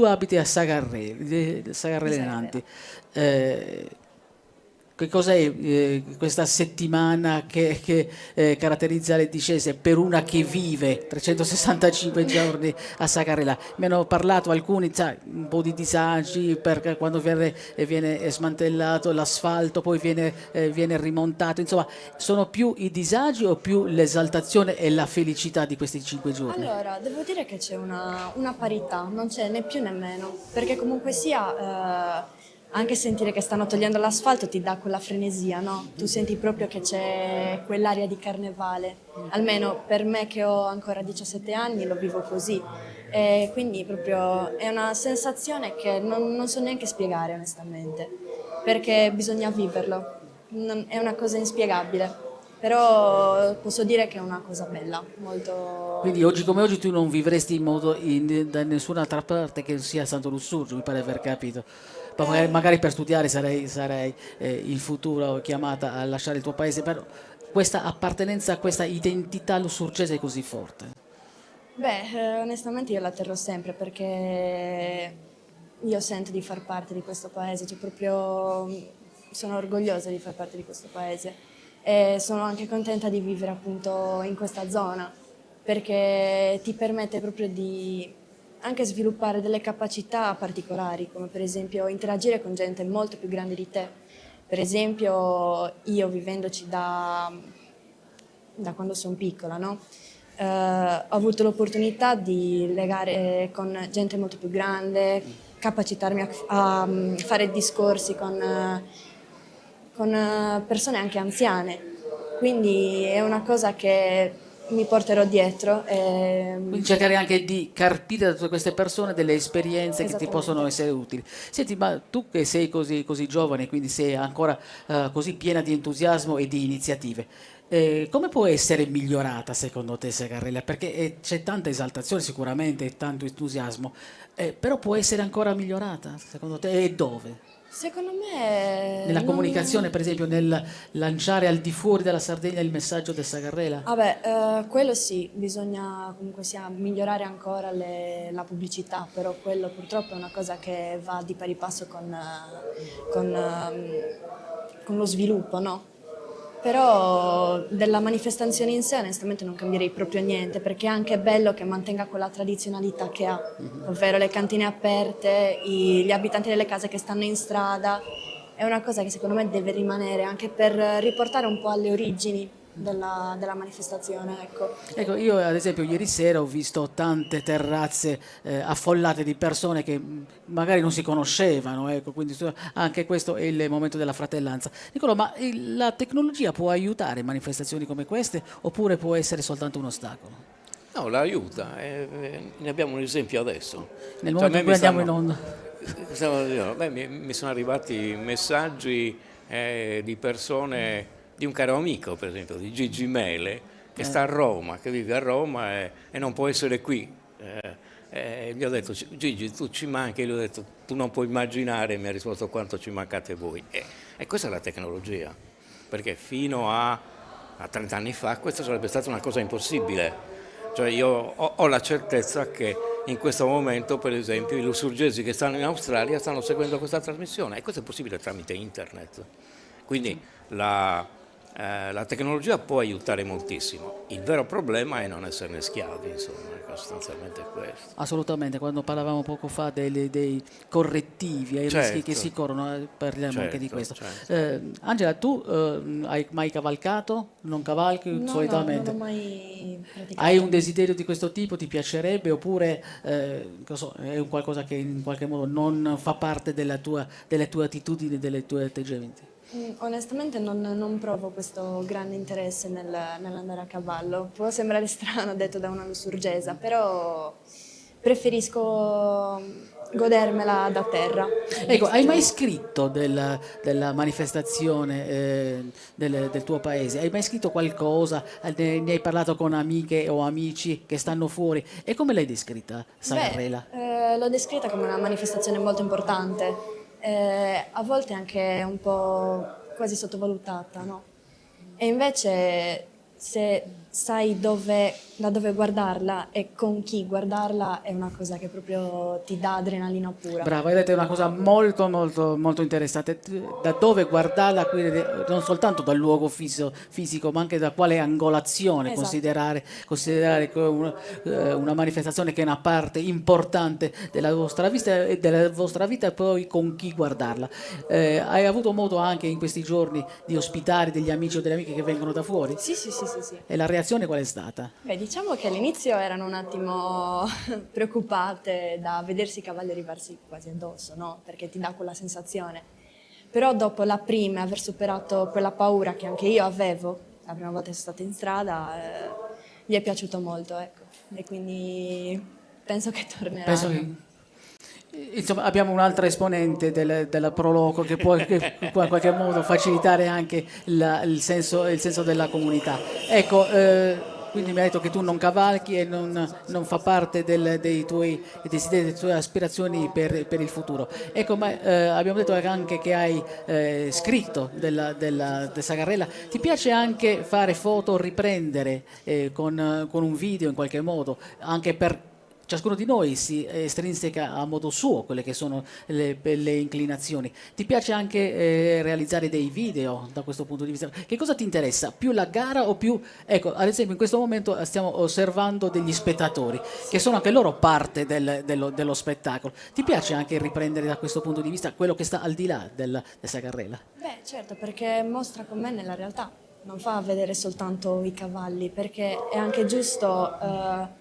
abiti a Sagarrele Nanti. Che cos'è questa settimana che caratterizza le discese per una che vive 365 giorni a Sagarrela? Mi hanno parlato alcuni, sai, un po' di disagi perché quando viene smantellato l'asfalto, poi viene rimontato, insomma, sono più i disagi o più l'esaltazione e la felicità di questi 5 giorni? Allora, devo dire che c'è una parità, non c'è né più né meno, perché comunque sia anche sentire che stanno togliendo l'asfalto ti dà quella frenesia, no? Tu senti proprio che c'è quell'aria di carnevale, almeno per me che ho ancora 17 anni lo vivo così. E quindi proprio è una sensazione che non so neanche spiegare onestamente, perché bisogna viverlo, è una cosa inspiegabile, però posso dire che è una cosa bella, molto... Quindi oggi come oggi tu non vivresti da nessun'altra parte che sia Santo Lussurgio, mi pare aver capito. Poi magari per studiare sarei in futuro chiamata a lasciare il tuo paese, però questa appartenenza, questa identità lussurgese è così forte. Beh, onestamente io la terrò sempre perché io sento di far parte di questo paese, cioè proprio sono orgogliosa di far parte di questo paese e sono anche contenta di vivere appunto in questa zona perché ti permette proprio di anche sviluppare delle capacità particolari, come per esempio interagire con gente molto più grande di te. Per esempio io vivendoci da quando sono piccola, no? Ho avuto l'opportunità di legare con gente molto più grande, capacitarmi a fare discorsi con persone anche anziane, quindi è una cosa che mi porterò dietro. Quindi cercare anche di carpire da tutte queste persone delle esperienze che ti Esattamente. possono essere utili. Senti, ma tu che sei così giovane, quindi sei ancora così piena di entusiasmo e di iniziative, come può essere migliorata secondo te Sagarrela? Perché c'è tanta esaltazione sicuramente e tanto entusiasmo, però può essere ancora migliorata secondo te e dove? Secondo me... Nella comunicazione, per esempio, nel lanciare al di fuori della Sardegna il messaggio del Sagarrela? Vabbè, quello sì, bisogna comunque sia migliorare ancora la pubblicità, però quello purtroppo è una cosa che va di pari passo con lo sviluppo, no? Però della manifestazione in sé onestamente non cambierei proprio niente, perché è anche bello che mantenga quella tradizionalità che ha, ovvero le cantine aperte, gli abitanti delle case che stanno in strada. È una cosa che secondo me deve rimanere anche per riportare un po' alle origini della manifestazione, ecco. Ecco, io ad esempio ieri sera ho visto tante terrazze affollate di persone che magari non si conoscevano, ecco, quindi anche questo è il momento della fratellanza. Nicolò, ma la tecnologia può aiutare manifestazioni come queste oppure può essere soltanto un ostacolo? No, la aiuta, ne abbiamo un esempio adesso. Nel momento in cui andiamo in onda. Mi sono arrivati messaggi di persone, di un caro amico per esempio, di Gigi Mele, che sta a Roma, che vive a Roma e non può essere qui. Gli ho detto, Gigi, tu ci manchi, e gli ho detto, tu non puoi immaginare, mi ha risposto quanto ci mancate voi. E questa è la tecnologia, perché fino a 30 anni fa questa sarebbe stata una cosa impossibile. Cioè io ho la certezza che in questo momento, per esempio, i lussurgesi che stanno in Australia stanno seguendo questa trasmissione e questo è possibile tramite internet. Quindi la tecnologia può aiutare moltissimo, il vero problema è non esserne schiavi, insomma, sostanzialmente è questo. Assolutamente, quando parlavamo poco fa dei correttivi ai rischi che si corrono, parliamo anche di questo. Angela, tu hai mai cavalcato? Non cavalchi solitamente? No, non ho mai praticato. Hai un desiderio di questo tipo? Ti piacerebbe? Oppure è un qualcosa che in qualche modo non fa parte delle tue attitudini, dei tuoi atteggiamenti? Onestamente non provo questo grande interesse nell'andare a cavallo. Può sembrare strano detto da una lussurgesa, però preferisco godermela da terra. Ecco, hai mai scritto della manifestazione del tuo paese? Hai mai scritto qualcosa? Ne hai parlato con amiche o amici che stanno fuori? E come l'hai descritta, Sagarrela? L'ho descritta come una manifestazione molto importante, a volte anche un po' quasi sottovalutata, no? E invece se sai da dove guardarla e con chi guardarla è una cosa che proprio ti dà adrenalina pura. Bravo, hai detto una cosa molto molto molto interessante. Da dove guardarla, quindi non soltanto dal luogo fisico, ma anche da quale angolazione Esatto. considerare come una manifestazione che è una parte importante della vostra vita e poi con chi guardarla. Hai avuto modo anche in questi giorni di ospitare degli amici o delle amiche che vengono da fuori? Sì. E la reazione qual è stata? Beh, diciamo che all'inizio erano un attimo preoccupate da vedersi i cavalli arrivarsi quasi addosso, no? Perché ti dà quella sensazione. Però dopo la prima, aver superato quella paura che anche io avevo, la prima volta che sono stata in strada, gli è piaciuto molto, ecco. E quindi penso che tornerà. Insomma, abbiamo un'altra esponente della Proloco che può in qualche modo facilitare anche il senso della comunità. Ecco, quindi mi hai detto che tu non cavalchi e non fa parte dei tuoi desideri, delle tue aspirazioni per il futuro. Ecco, ma abbiamo detto anche che hai scritto della Sagarrela. Ti piace anche fare foto, riprendere con un video in qualche modo, anche per ciascuno di noi si estrinseca a modo suo quelle che sono le inclinazioni. Ti piace anche realizzare dei video da questo punto di vista? Che cosa ti interessa? Più la gara o più... Ecco, ad esempio in questo momento stiamo osservando degli spettatori che sono anche loro parte dello spettacolo. Ti piace anche riprendere da questo punto di vista quello che sta al di là del Sagarrela? Beh, certo, perché mostra com'è nella realtà, non fa vedere soltanto i cavalli, perché è anche giusto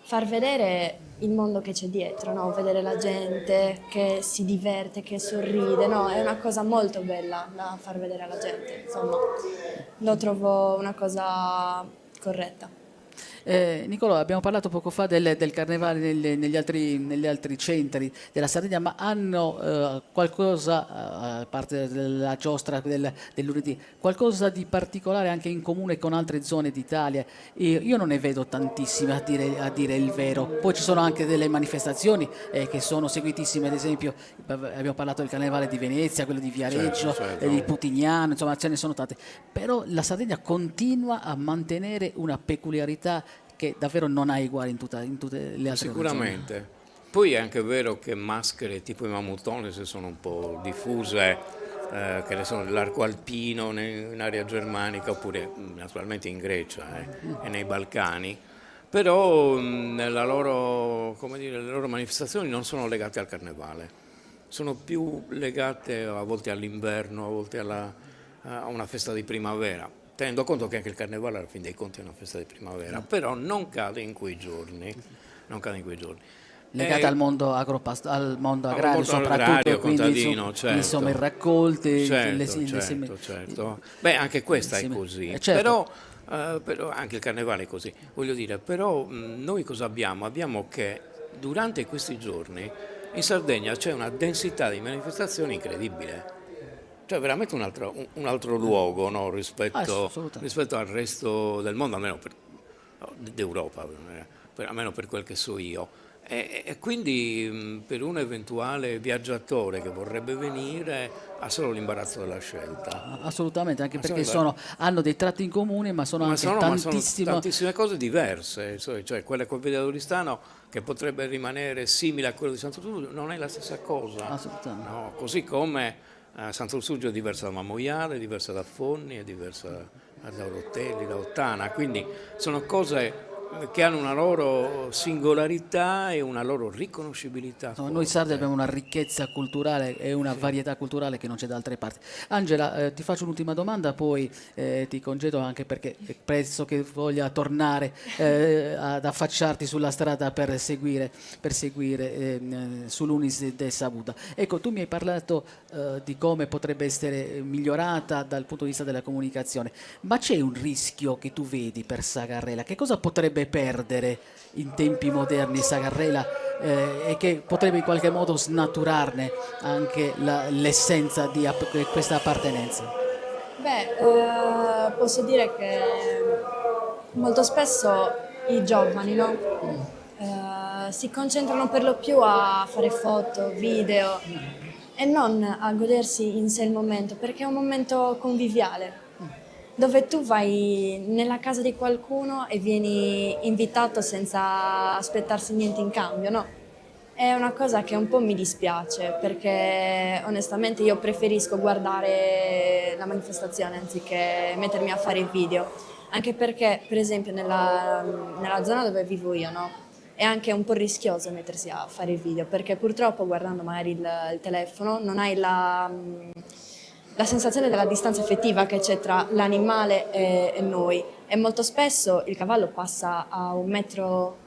far vedere il mondo che c'è dietro, no? Vedere la gente che si diverte, che sorride, no? È una cosa molto bella da far vedere alla gente, insomma, lo trovo una cosa corretta. Nicolò, abbiamo parlato poco fa del carnevale negli altri centri della Sardegna, ma hanno qualcosa, a parte della giostra del lunedì, qualcosa di particolare anche in comune con altre zone d'Italia? Io non ne vedo tantissime, a dire il vero. Poi ci sono anche delle manifestazioni che sono seguitissime, ad esempio abbiamo parlato del carnevale di Venezia, quello di Viareggio, certo. di Putignano, insomma ce ne sono tante. Però la Sardegna continua a mantenere una peculiarità che davvero non ha uguali in tutte le altre Sicuramente. regioni. Poi è anche vero che maschere tipo i mammutone si sono un po' diffuse, che ne sono nell'arco alpino, in area germanica, oppure naturalmente in Grecia e nei Balcani, però le loro manifestazioni non sono legate al carnevale, sono più legate a volte all'inverno, a volte a una festa di primavera. Tenendo conto che anche il carnevale alla fin dei conti è una festa di primavera, però non cade in quei giorni. Legata al mondo al mondo agrario, soprattutto, quindi contadino, certo. Insomma, i raccolti, Certo. Beh, anche questa è così, certo. però anche il carnevale è così. Voglio dire, però noi cosa abbiamo? Abbiamo che durante questi giorni in Sardegna c'è una densità di manifestazioni incredibile. Cioè veramente un altro luogo, no? rispetto al resto del mondo, almeno d'Europa, almeno per quel che so io. E quindi per un eventuale viaggiatore che vorrebbe venire ha solo l'imbarazzo della scelta. Assolutamente, anche perché hanno dei tratti in comune, ma sono tantissime cose diverse, cioè quella col Via d'Oristano che potrebbe rimanere simile a quello di Sant'Orsuggio non è la stessa cosa. Assolutamente. No? Così come Sant'Orsuggio è diversa da Mamoiale, è diversa da Fonni, è diversa da Orotelli, da Ottana, quindi sono cose che hanno una loro singolarità e una loro riconoscibilità. Noi sardi abbiamo una ricchezza culturale e una varietà culturale che non c'è da altre parti. Angela, ti faccio un'ultima domanda, poi ti congedo anche perché penso che voglia tornare ad affacciarti sulla strada per seguire sull'Unis de Sabuda. Ecco, tu mi hai parlato di come potrebbe essere migliorata dal punto di vista della comunicazione, ma c'è un rischio che tu vedi per Sagarrela? Che cosa potrebbe potrebbe perdere in tempi moderni Sagarrela e che potrebbe in qualche modo snaturarne anche l'essenza di questa appartenenza? Beh, posso dire che molto spesso i giovani, no? Si concentrano per lo più a fare foto, video e non a godersi in sé il momento, perché è un momento conviviale, dove tu vai nella casa di qualcuno e vieni invitato senza aspettarsi niente in cambio, no? È una cosa che un po' mi dispiace, perché onestamente io preferisco guardare la manifestazione anziché mettermi a fare il video, anche perché per esempio nella zona dove vivo io, no? È anche un po' rischioso mettersi a fare il video, perché purtroppo guardando magari il telefono non hai la sensazione della distanza effettiva che c'è tra l'animale e noi, e molto spesso il cavallo passa a un metro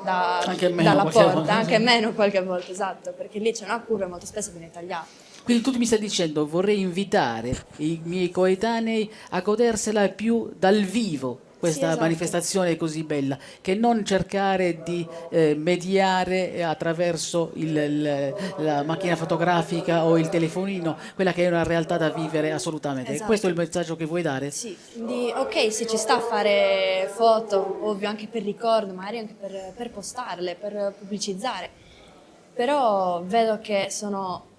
dalla porta, anche meno qualche volta, esatto, perché lì c'è una curva e molto spesso viene tagliato. Quindi tu mi stai dicendo vorrei invitare i miei coetanei a godersela più dal vivo, questa esatto. manifestazione così bella, che non cercare di mediare attraverso la macchina fotografica o il telefonino, quella che è una realtà da vivere assolutamente. Esatto. Questo è il messaggio che vuoi dare? Sì, ok, se ci sta a fare foto, ovvio anche per ricordo, magari anche per postarle, per pubblicizzare, però vedo che sono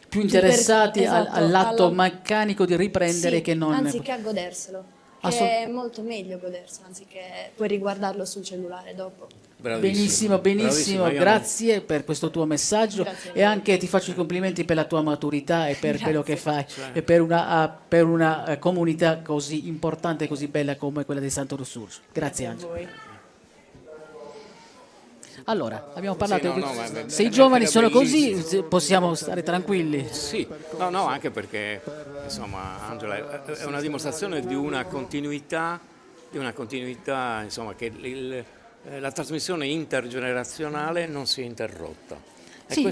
Più interessati esatto, all'atto meccanico di riprendere sì, che non... anziché a goderselo. Che è molto meglio goderselo, anziché poi riguardarlo sul cellulare dopo. Benissimo, benissimo, grazie per questo tuo messaggio e anche ti faccio i complimenti per la tua maturità e per quello che fai e per una comunità così importante e così bella come quella di Santo Lussurgio. Grazie Angelo. Allora, abbiamo parlato, se i giovani sono così possiamo stare tranquilli. Sì, no, anche perché insomma Angela è una dimostrazione di una continuità insomma, che la trasmissione intergenerazionale non si è interrotta. Sì.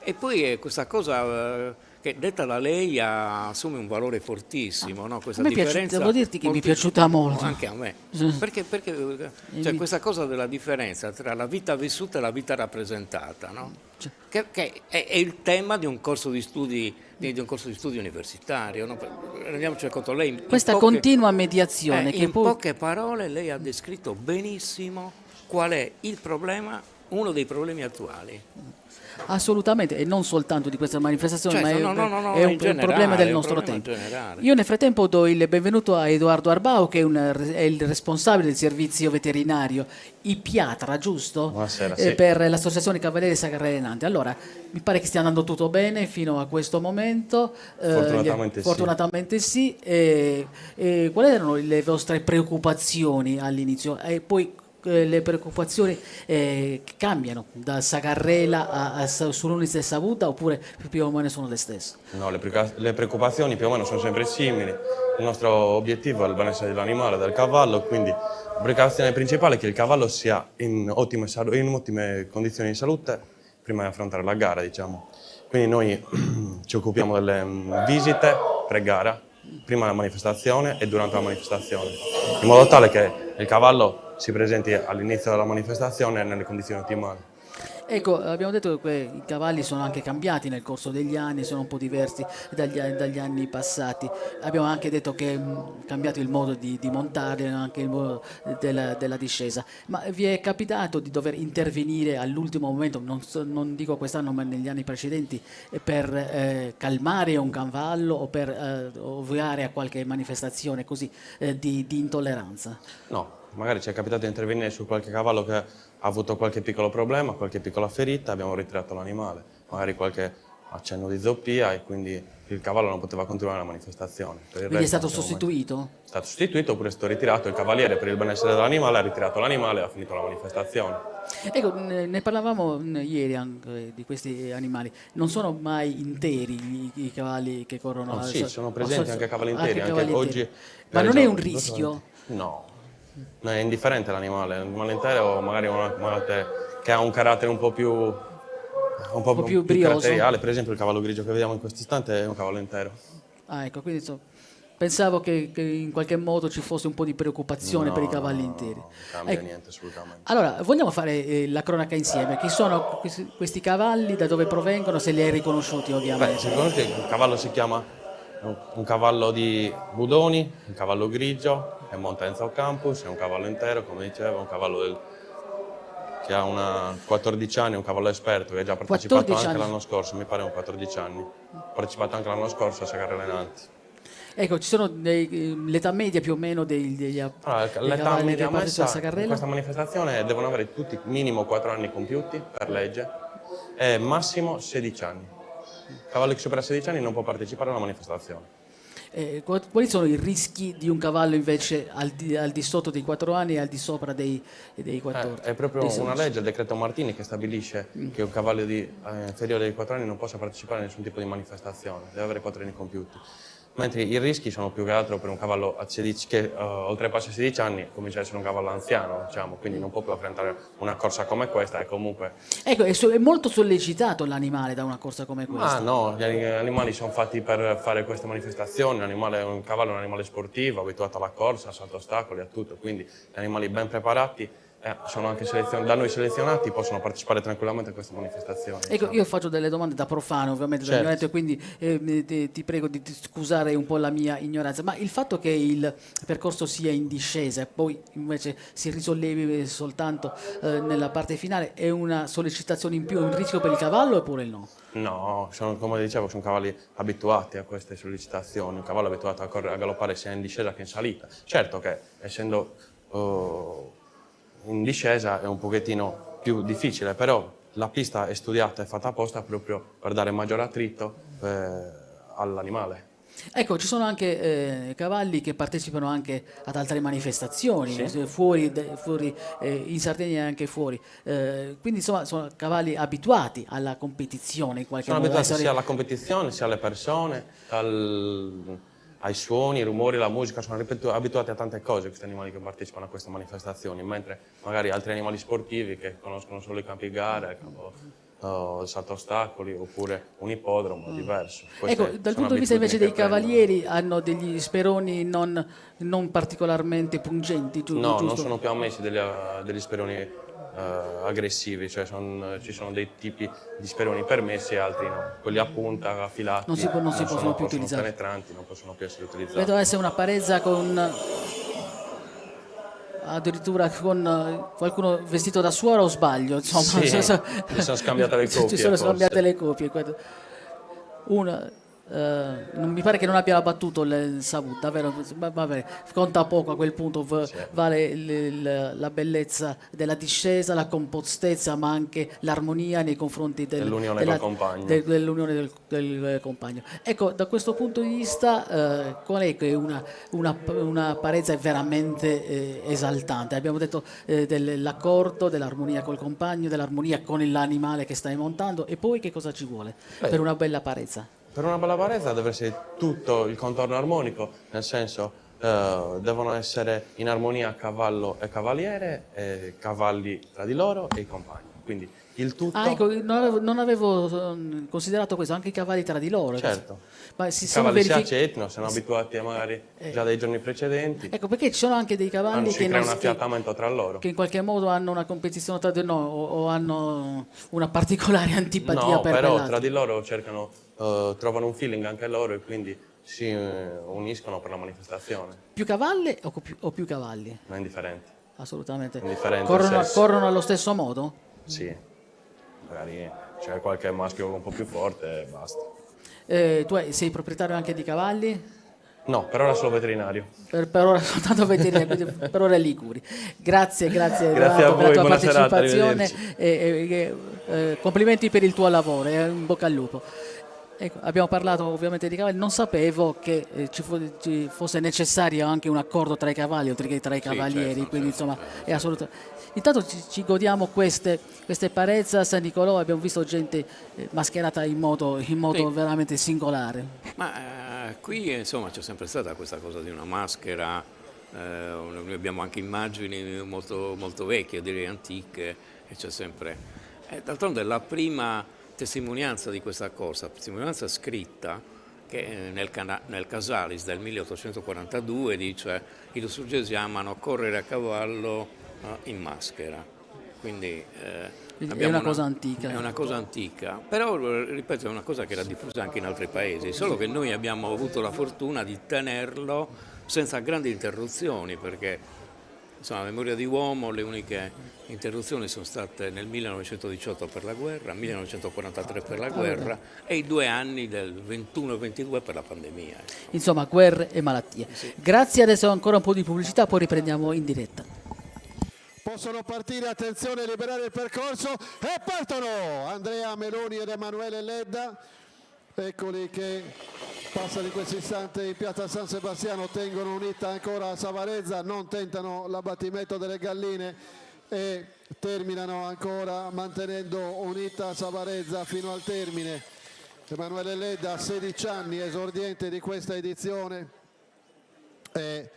E poi è questa cosa che detta da lei assume un valore fortissimo, no? Questa A me differenza, devo dirti che mi è piaciuta molto. anche a me, perché cioè, questa cosa della differenza tra la vita vissuta e la vita rappresentata, no? Che è il tema di un corso di studi universitario, no? Rendiamoci conto, lei Questa continua mediazione che in poi... poche parole lei ha descritto benissimo qual è il problema, uno dei problemi attuali. Assolutamente, e non soltanto di questa manifestazione, Certo, ma è un problema del nostro tempo. Io nel frattempo do il benvenuto a Edoardo Arbao, che è il responsabile del servizio veterinario Ipiatra, giusto? Buonasera, sì. Per l'Associazione Cavalieri Sagarrele Nanti. Allora, mi pare che stia andando tutto bene fino a questo momento. Fortunatamente sì. Quali erano le vostre preoccupazioni all'inizio? E poi le preoccupazioni cambiano da Sagarrela a Sulunis de Savuta oppure più o meno sono le stesse? No, le preoccupazioni più o meno sono sempre simili. Il nostro obiettivo è il benessere dell'animale, del cavallo, quindi la preoccupazione principale è che il cavallo sia in ottime condizioni di salute prima di affrontare la gara, diciamo. Quindi noi ci occupiamo delle visite pre-gara, prima della manifestazione e durante la manifestazione, in modo tale che il cavallo si presenti all'inizio della manifestazione nelle condizioni ottimali. Ecco, abbiamo detto che i cavalli sono anche cambiati nel corso degli anni, sono un po' diversi dagli anni passati. Abbiamo anche detto che è cambiato il modo di montarli, anche il modo della discesa. Ma vi è capitato di dover intervenire all'ultimo momento, non dico quest'anno ma negli anni precedenti, per calmare un cavallo o per ovviare a qualche manifestazione così di intolleranza? No. Magari ci è capitato di intervenire su qualche cavallo che ha avuto qualche piccolo problema, qualche piccola ferita, abbiamo ritirato l'animale, magari qualche accenno di zoppia e quindi il cavallo non poteva continuare la manifestazione. Quindi è stato sostituito? È stato sostituito oppure è stato ritirato, il cavaliere per il benessere dell'animale ha ritirato l'animale e ha finito la manifestazione. Ecco, ne parlavamo ieri anche di questi animali, non sono mai interi i cavalli che corrono? No, sì, sono presenti anche cavalli interi, anche oggi. Ma non è un rischio? No. È indifferente l'animale intero, magari un animale che ha un carattere un po' più brioso, caratteriale. Per esempio il cavallo grigio che vediamo in questo istante è un cavallo intero. Ah, ecco, quindi pensavo che in qualche modo ci fosse un po' di preoccupazione per i cavalli interi. Non cambia Ecco. niente assolutamente. Allora, vogliamo fare la cronaca insieme. Chi sono questi cavalli, da dove provengono, se li hai riconosciuti ovviamente? Si conosce che il cavallo si chiama un cavallo di Budoni, un cavallo grigio, è monta Enzo Campus, è un cavallo intero, come dicevo, un cavallo che ha 14 anni, un cavallo esperto che ha già partecipato 14 anche anni. l'anno scorso, mi pare un 14 anni. Ha partecipato anche l'anno scorso a Sagarrele Nanti. Ecco, ci sono l'età media più o meno degli Allora, dei l'età cavalli media che partecipano messa a in Sagarrela? questa manifestazione devono avere tutti minimo 4 anni compiuti per legge e massimo 16 anni. Il cavallo che supera 16 anni non può partecipare alla manifestazione. Quali sono i rischi di un cavallo invece al di sotto dei 4 anni e al di sopra dei 14? È proprio dei una 16? legge, il decreto Martini, che stabilisce che un cavallo inferiore ai 4 anni non possa partecipare a nessun tipo di manifestazione, deve avere 4 anni compiuti. Mentre i rischi sono più che altro per un cavallo che oltrepassa i 16 anni comincia a essere un cavallo anziano, diciamo, quindi non può più affrontare una corsa come questa e comunque... Ecco, è molto sollecitato l'animale da una corsa come questa. Ma no, gli animali sono fatti per fare queste manifestazioni, un cavallo è un animale sportivo, abituato alla corsa, al salto ostacoli, a tutto, quindi gli animali ben preparati sono anche da noi selezionati, possono partecipare tranquillamente a queste manifestazioni. Ecco, io faccio delle domande da profano, ovviamente, da Certo. ignorante, quindi ti prego di scusare un po' la mia ignoranza, ma il fatto che il percorso sia in discesa e poi invece si risollevi soltanto nella parte finale è una sollecitazione in più, è un rischio per il cavallo oppure no? No, come dicevo, sono cavalli abituati a queste sollecitazioni, un cavallo abituato a galoppare sia in discesa che in salita. Certo che essendo in discesa è un pochettino più difficile, però la pista è studiata e fatta apposta proprio per dare maggiore attrito all'animale. Ecco, ci sono anche cavalli che partecipano anche ad altre manifestazioni, Sì. fuori in Sardegna e anche fuori. Quindi insomma sono cavalli abituati alla competizione in qualche Sono modo. abituati sia alla competizione, sia alle persone, ai suoni, ai rumori, alla musica, sono abituati a tante cose questi animali che partecipano a queste manifestazioni, mentre magari altri animali sportivi che conoscono solo i campi gara, il salto ostacoli oppure un ippodromo, è diverso. Ecco, dal punto di vista invece dei cavalieri hanno degli speroni non particolarmente pungenti, No, giusto? non sono più ammessi degli speroni aggressivi, cioè ci sono dei tipi di speroni permessi e altri no. Quelli a punta, affilati, Non si possono più utilizzare. Sono penetranti, non possono più essere utilizzati. Vedo essere una parezza addirittura con qualcuno vestito da suora o sbaglio? Insomma, Sì, si sono scambiate le copie, Ci sono forse. scambiate le copie. Non mi pare che non abbia battuto il Savut, davvero, vabbè, conta poco a quel punto, vale la bellezza della discesa, la compostezza, ma anche l'armonia nei confronti Dell'unione col compagno. dell'unione del compagno. Ecco, da questo punto di vista, qual è che una parezza è veramente esaltante? Abbiamo detto dell'accordo, dell'armonia col compagno, dell'armonia con l'animale che stai montando, e poi che cosa ci vuole per una bella parezza? Per una bella parezza deve essere tutto il contorno armonico, nel senso devono essere in armonia cavallo e cavaliere, cavalli tra di loro e i compagni. Quindi il tutto... Ah, ecco, non avevo considerato questo, anche i cavalli tra di loro. Certo. Ma si I sono cavalli si verificati. accettano, sono abituati magari già dai giorni precedenti, Ecco, perché ci sono anche dei cavalli si crea un che affiatamento tra loro. in qualche modo hanno una competizione tra di loro o hanno una particolare antipatia No, per però quell'altro. tra di loro trovano un feeling anche loro e quindi si uniscono per la manifestazione. Più cavalli o più cavalli? Non è indifferente. Assolutamente. Indifferente Corrono allo stesso modo? Sì, magari c'è qualche maschio un po' più forte e basta. Tu sei proprietario anche di cavalli? No, per ora solo veterinario. Per ora soltanto veterinario, quindi per ora Liguri. Grazie Grazie Renato, a per voi, la tua buona serata, partecipazione arrivederci. complimenti per il tuo lavoro, in bocca al lupo. Ecco, abbiamo parlato ovviamente di cavalli, non sapevo che ci fosse necessario anche un accordo tra i cavalli oltre che tra i cavalieri, certo, quindi certo, insomma è assolutamente... Intanto ci godiamo queste parezze a San Nicolò, abbiamo visto gente mascherata in modo Sì. veramente singolare. Ma qui insomma c'è sempre stata questa cosa di una maschera, noi abbiamo anche immagini molto, molto vecchie, direi antiche, e c'è sempre... d'altronde la prima testimonianza di questa corsa, testimonianza scritta, che nel Casalis del 1842 dice i lussurgesi amano correre a cavallo in maschera. Quindi è una cosa antica. È una cosa antica, però ripeto è una cosa che era diffusa anche in altri paesi, solo che noi abbiamo avuto la fortuna di tenerlo senza grandi interruzioni, perché insomma, a memoria di uomo le uniche interruzioni sono state nel 1918 per la guerra, 1943 per la guerra e i 2 anni del 21 e 22 per la pandemia. Insomma, guerre e malattie. Sì. Grazie, adesso ancora un po' di pubblicità, poi riprendiamo in diretta. Possono partire, attenzione, liberare il percorso e partono Andrea Meloni ed Emanuele Ledda, eccoli che passano in questo istante in piazza San Sebastiano, tengono unita ancora Savarezza, non tentano l'abbattimento delle galline e terminano ancora mantenendo unita Savarezza fino al termine. Emanuele Ledda, 16 anni, esordiente di questa edizione e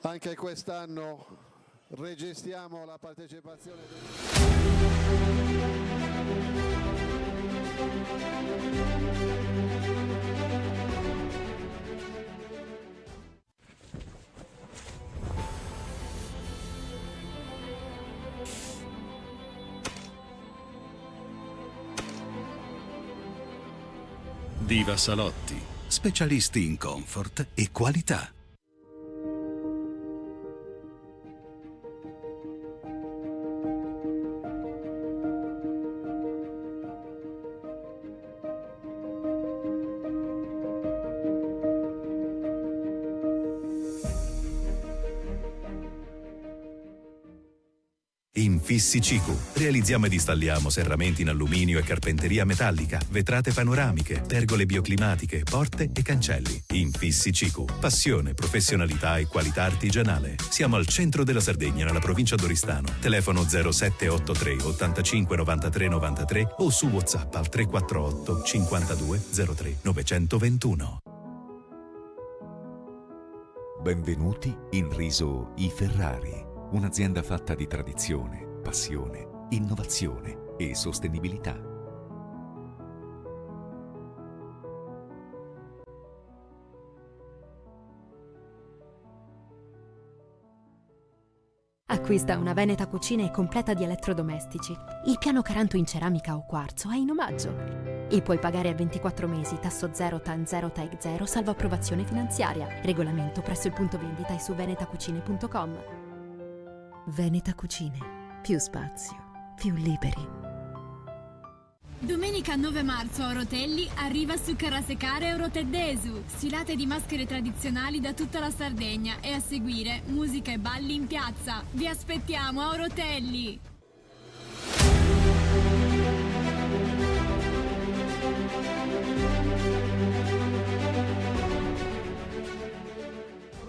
anche quest'anno registriamo la partecipazione Diva Salotti, specialisti in comfort e qualità. Infissi Cicu. Realizziamo ed installiamo serramenti in alluminio e carpenteria metallica, vetrate panoramiche, pergole bioclimatiche, porte e cancelli. Infissi Cicu. Passione, professionalità e qualità artigianale. Siamo al centro della Sardegna, nella provincia d'Oristano. Telefono 0783 85 93 93 o su WhatsApp al 348 52 03 921. Benvenuti in Riso I Ferrari, un'azienda fatta di tradizione, passione, innovazione e sostenibilità. Acquista una Veneta Cucina e completa di elettrodomestici. Il piano Caranto in ceramica o quarzo è in omaggio. E puoi pagare a 24 mesi, tasso 0, TAN 0, TAG 0, salvo approvazione finanziaria. Regolamento presso il punto vendita e su venetacucine.com. Veneta Cucine. Più spazio, più liberi. Domenica 9 marzo a Orotelli arriva su Carasecare Eurotedesu, sfilate di maschere tradizionali da tutta la Sardegna e a seguire musica e balli in piazza. Vi aspettiamo a Orotelli!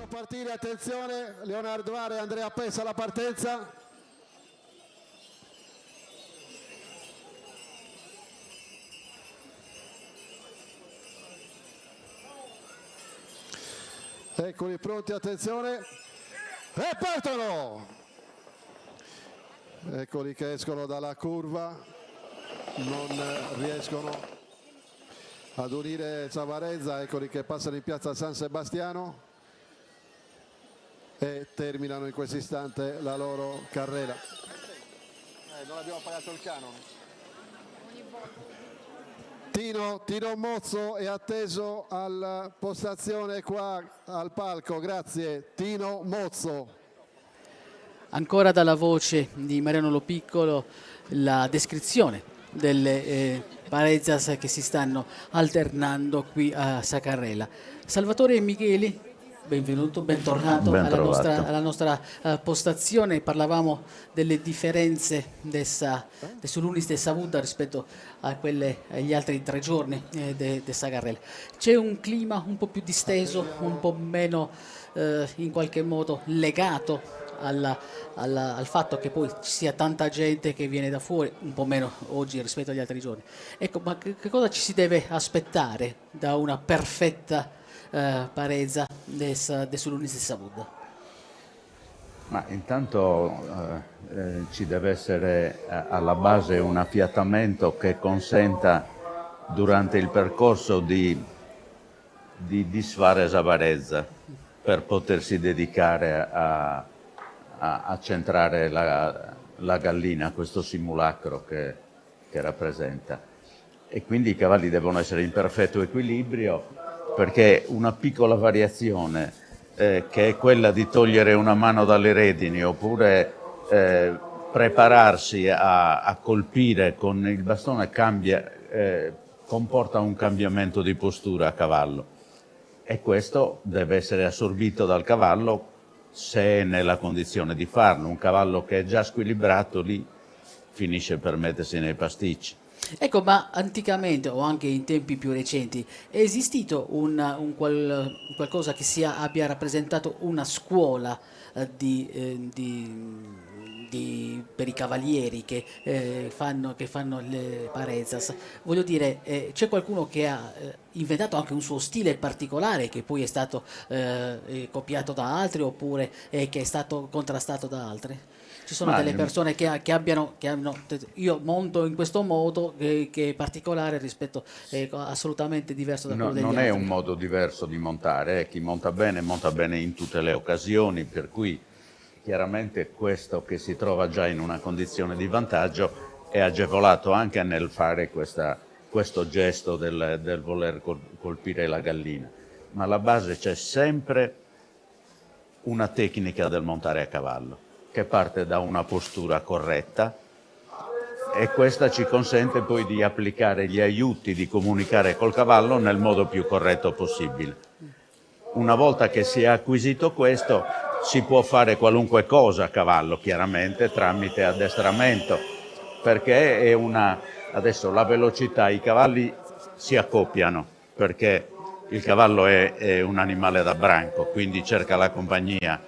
partire, attenzione, Leonardo Are e Andrea Pessa alla partenza. Eccoli pronti, attenzione, e partono! Eccoli che escono dalla curva, non riescono ad unire Savarezza, eccoli che passano in piazza San Sebastiano e terminano in questo istante la loro carriera. Non abbiamo pagato il canone. Tino Mozzo è atteso alla postazione qua al palco, grazie. Tino Mozzo. Ancora dalla voce di Mariano Lopiccolo la descrizione delle parezzas che si stanno alternando qui a Sacarrela. Salvatore Micheli, benvenuto, bentornato alla nostra postazione. Parlavamo delle differenze sull'Unis de Savuda rispetto a quelle agli altri 3 giorni di Sacarrela. C'è un clima un po' più disteso, un po' meno in qualche modo legato al fatto che poi ci sia tanta gente che viene da fuori, un po' meno oggi rispetto agli altri giorni. Ecco, ma che cosa ci si deve aspettare da una perfetta parezza sull'Unis de Savuda? Ma intanto ci deve essere alla base un affiatamento che consenta durante il percorso di di disfare Savarezza per potersi dedicare a centrare la gallina, questo simulacro che rappresenta. E quindi i cavalli devono essere in perfetto equilibrio, perché una piccola variazione che è quella di togliere una mano dalle redini oppure prepararsi a colpire con il bastone comporta un cambiamento di postura a cavallo, e questo deve essere assorbito dal cavallo se è nella condizione di farlo. Un cavallo che è già squilibrato lì finisce per mettersi nei pasticci. Ecco, ma anticamente o anche in tempi più recenti è esistito qualcosa che abbia rappresentato una scuola per i cavalieri che fanno le parezas? Voglio dire, c'è qualcuno che ha inventato anche un suo stile particolare che poi è stato copiato da altri, oppure che è stato contrastato da altri? Ci sono delle persone che hanno detto, io monto in questo modo che è particolare rispetto, assolutamente diverso da quello degli altri. Non è un modo diverso di montare, chi monta bene in tutte le occasioni, per cui chiaramente questo che si trova già in una condizione di vantaggio è agevolato anche nel fare questo gesto del voler colpire la gallina. Ma alla base c'è sempre una tecnica del montare a cavallo, che parte da una postura corretta, e questa ci consente poi di applicare gli aiuti di comunicare col cavallo nel modo più corretto possibile. Una volta che si è acquisito questo, si può fare qualunque cosa a cavallo, chiaramente tramite addestramento, perché adesso la velocità, i cavalli si accoppiano, perché il cavallo è un animale da branco, quindi cerca la compagnia.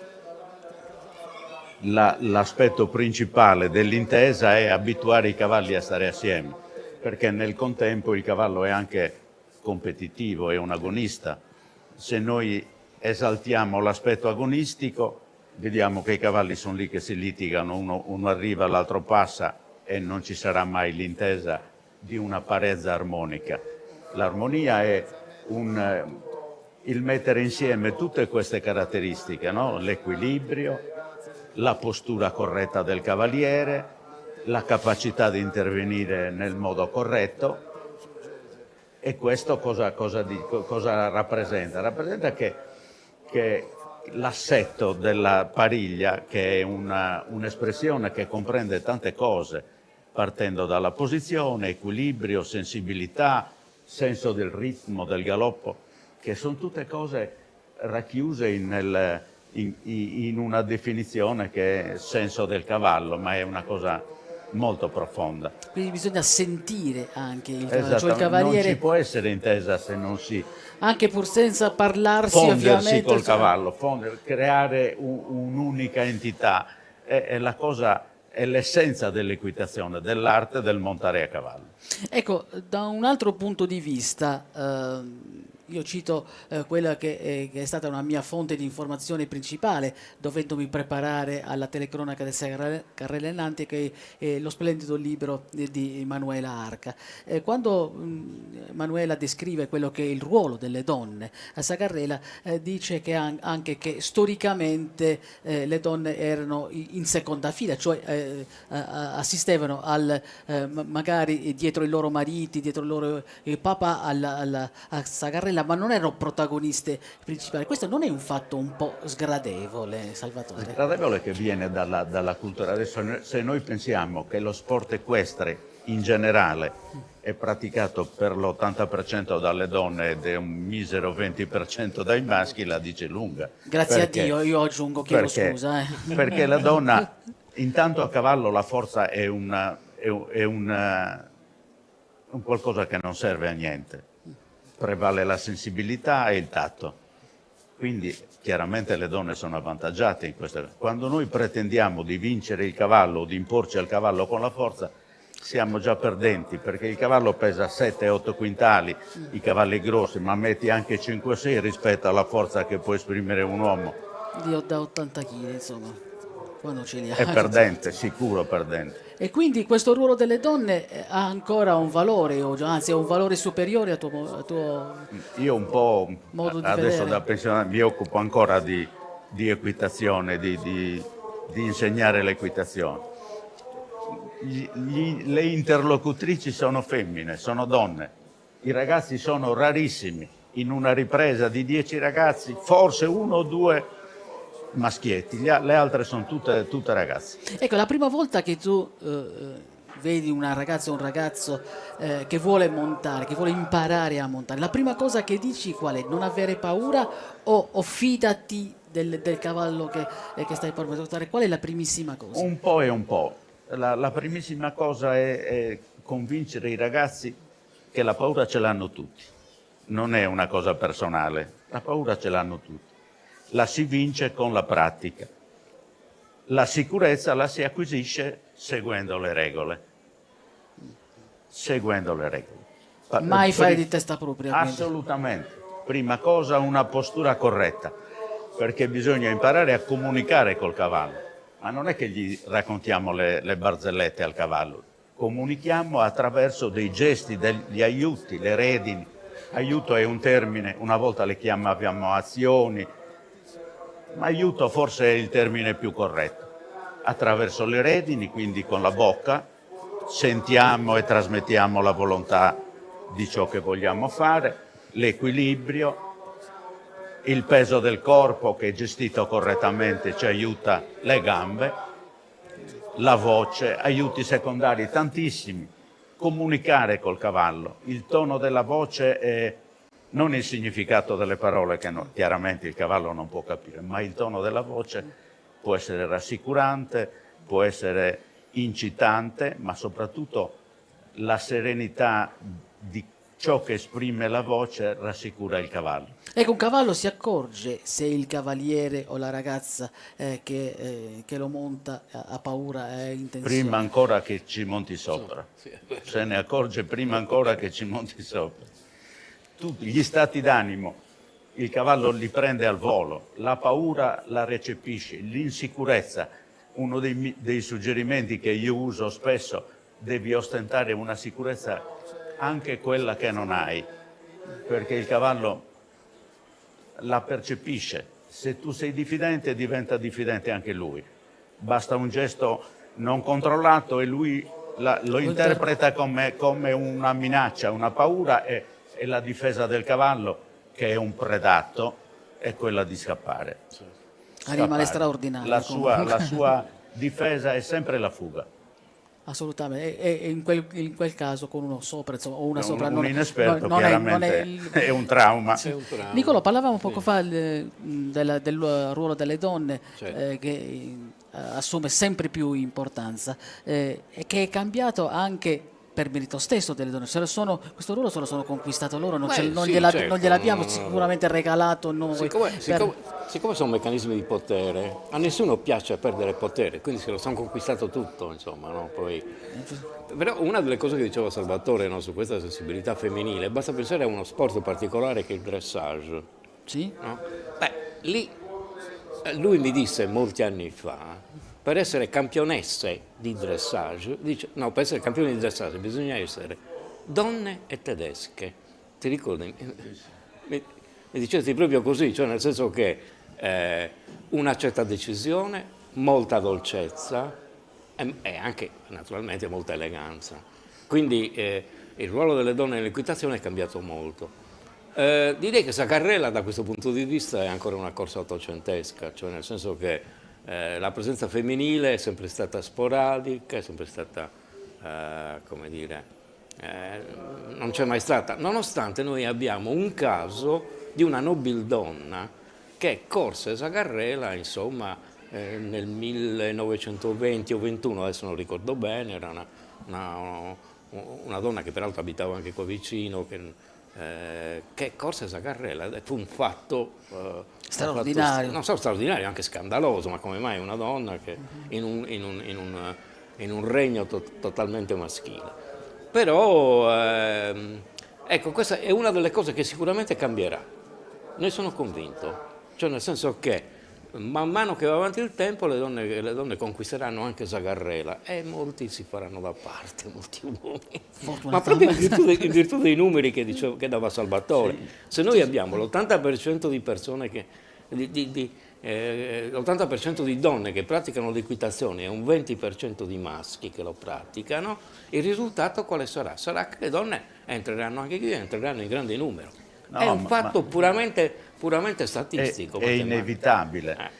L'aspetto principale dell'intesa è abituare i cavalli a stare assieme, perché nel contempo il cavallo è anche competitivo, è un agonista. Se noi esaltiamo l'aspetto agonistico, vediamo che i cavalli sono lì che si litigano, uno arriva, l'altro passa, e non ci sarà mai l'intesa di una parezza armonica. L'armonia è il mettere insieme tutte queste caratteristiche, no? L'equilibrio, la postura corretta del cavaliere, la capacità di intervenire nel modo corretto. E questo cosa rappresenta? Rappresenta che l'assetto della pariglia, che è un'espressione che comprende tante cose, partendo dalla posizione, equilibrio, sensibilità, senso del ritmo, del galoppo, che sono tutte cose racchiuse in una definizione che è senso del cavallo, ma è una cosa molto profonda. Quindi bisogna sentire anche il cavallo, Esattamente, cioè il cavaliere, non ci può essere intesa se non si anche pur senza parlarsi, fondersi ovviamente, col cavallo, creare un'unica entità è la cosa, è l'essenza dell'equitazione, dell'arte del montare a cavallo. Ecco, da un altro punto di vista, io cito quella che è stata una mia fonte di informazione principale, dovendomi preparare alla telecronaca del Carrelle Nanti, che è lo splendido libro di Manuela Arca. Quando Manuela descrive quello che è il ruolo delle donne a Sagarrela, dice che anche che storicamente le donne erano in seconda fila, cioè assistevano magari dietro i loro mariti, dietro il loro papà a Sagarrela, ma non erano protagoniste principali. Questo non è un fatto un po' sgradevole, Salvatore? Sgradevole che viene dalla cultura. Adesso, se noi pensiamo che lo sport equestre in generale è praticato per l'80% dalle donne ed è un misero 20% dai maschi, la dice lunga. Grazie a Dio, io aggiungo, chiedo scusa. Perché la donna, intanto a cavallo la forza è un qualcosa che non serve a niente. Prevale la sensibilità e il tatto. Quindi chiaramente le donne sono avvantaggiate in questo. Quando noi pretendiamo di vincere il cavallo o di imporci al cavallo con la forza, siamo già perdenti, perché il cavallo pesa 7-8 quintali, i cavalli grossi, ma metti anche 5-6 rispetto alla forza che può esprimere un uomo. Io da 80 kg, insomma. Quando ce li ha. È perdente, sicuro perdente. E quindi questo ruolo delle donne ha ancora un valore, o anzi è un valore superiore al tuo Io un po', modo di adesso vedere. da pensionato, mi occupo ancora di equitazione, di insegnare l'equitazione. Le interlocutrici sono femmine, sono donne. I ragazzi sono rarissimi. In una ripresa di 10 ragazzi, forse 1 o 2 maschietti, le altre sono tutte ragazze. Ecco, la prima volta che tu vedi una ragazza o un ragazzo che vuole montare, che vuole imparare a montare, la prima cosa che dici qual è? Non avere paura o fidati del cavallo che stai per montare? Qual è la primissima cosa? Un po' e un po'. La primissima cosa è convincere i ragazzi che la paura ce l'hanno tutti. Non è una cosa personale, la paura ce l'hanno tutti. La si vince con la pratica. La sicurezza la si acquisisce seguendo le regole. Seguendo le regole. Mai fare di testa propria. Quindi. Assolutamente. Prima cosa una postura corretta, perché bisogna imparare a comunicare col cavallo. Ma non è che gli raccontiamo le barzellette al cavallo. Comunichiamo attraverso dei gesti, degli aiuti, le redini. Aiuto è un termine, una volta le chiamavamo azioni, ma aiuto forse è il termine più corretto. Attraverso le redini, quindi con la bocca, sentiamo e trasmettiamo la volontà di ciò che vogliamo fare, l'equilibrio, il peso del corpo che gestito correttamente ci aiuta, le gambe, la voce, aiuti secondari tantissimi, comunicare col cavallo, il tono della voce è non il significato delle parole che chiaramente il cavallo non può capire, ma il tono della voce può essere rassicurante, può essere incitante, ma soprattutto la serenità di ciò che esprime la voce rassicura il cavallo. Ecco, un cavallo si accorge se il cavaliere o la ragazza che lo monta ha paura, è intenzione. Prima ancora che ci monti sopra, se ne accorge prima ancora che ci monti sopra. Tutti gli stati d'animo, il cavallo li prende al volo, la paura la recepisce, l'insicurezza. Uno dei suggerimenti che io uso spesso, devi ostentare una sicurezza anche quella che non hai, perché il cavallo la percepisce. Se tu sei diffidente, diventa diffidente anche lui. Basta un gesto non controllato e lui lo interpreta come una minaccia, una paura, e la difesa del cavallo, che è un predato, è quella di scappare. Animale straordinario. La sua difesa è sempre la fuga. Assolutamente, e in quel caso con uno sopra, insomma, o una sopra. Un inesperto chiaramente è un trauma. Nicolò, parlavamo poco fa del ruolo delle donne, che assume sempre più importanza e che è cambiato anche per merito stesso delle donne. Questo ruolo se lo sono conquistato loro, non gliel'abbiamo sicuramente regalato noi. Siccome sono meccanismi di potere, a nessuno piace perdere potere, quindi se lo sono conquistato tutto, insomma, no? Poi, però una delle cose che diceva Salvatore, no, su questa sensibilità femminile, basta pensare a uno sport particolare che è il dressage. Sì? No? Beh, lì lui mi disse molti anni fa, per essere campionesse di dressage, per essere campioni di dressage bisogna essere donne e tedesche. Ti ricordi? Mi dicesti proprio così, cioè nel senso che una certa decisione, molta dolcezza e anche naturalmente molta eleganza. Quindi il ruolo delle donne nell'equitazione è cambiato molto. Direi che Sacarrella da questo punto di vista è ancora una corsa ottocentesca, cioè nel senso che la presenza femminile è sempre stata sporadica, è sempre stata, come dire, non c'è mai stata, nonostante noi abbiamo un caso di una nobildonna che corse Sacarrella, insomma, nel 1920 o 21, adesso non ricordo bene, era una donna che peraltro abitava anche qua vicino, che corse Sacarrella, fu un fatto straordinario, non solo straordinario, anche scandaloso, ma come mai una donna che in un regno totalmente maschile. Però ecco, questa è una delle cose che sicuramente cambierà, ne sono convinto, cioè nel senso che man mano che va avanti il tempo le donne conquisteranno anche Zagarrela e molti si faranno da parte, molti uomini. Ma proprio in virtù dei numeri che dava Salvatore. Sì. Se noi abbiamo l'80% di persone l'80% di donne che praticano l'equitazione e un 20% di maschi che lo praticano, il risultato quale sarà? Sarà che le donne entreranno anche qui, entreranno in grande numero. No, è un fatto puramente statistico. È inevitabile.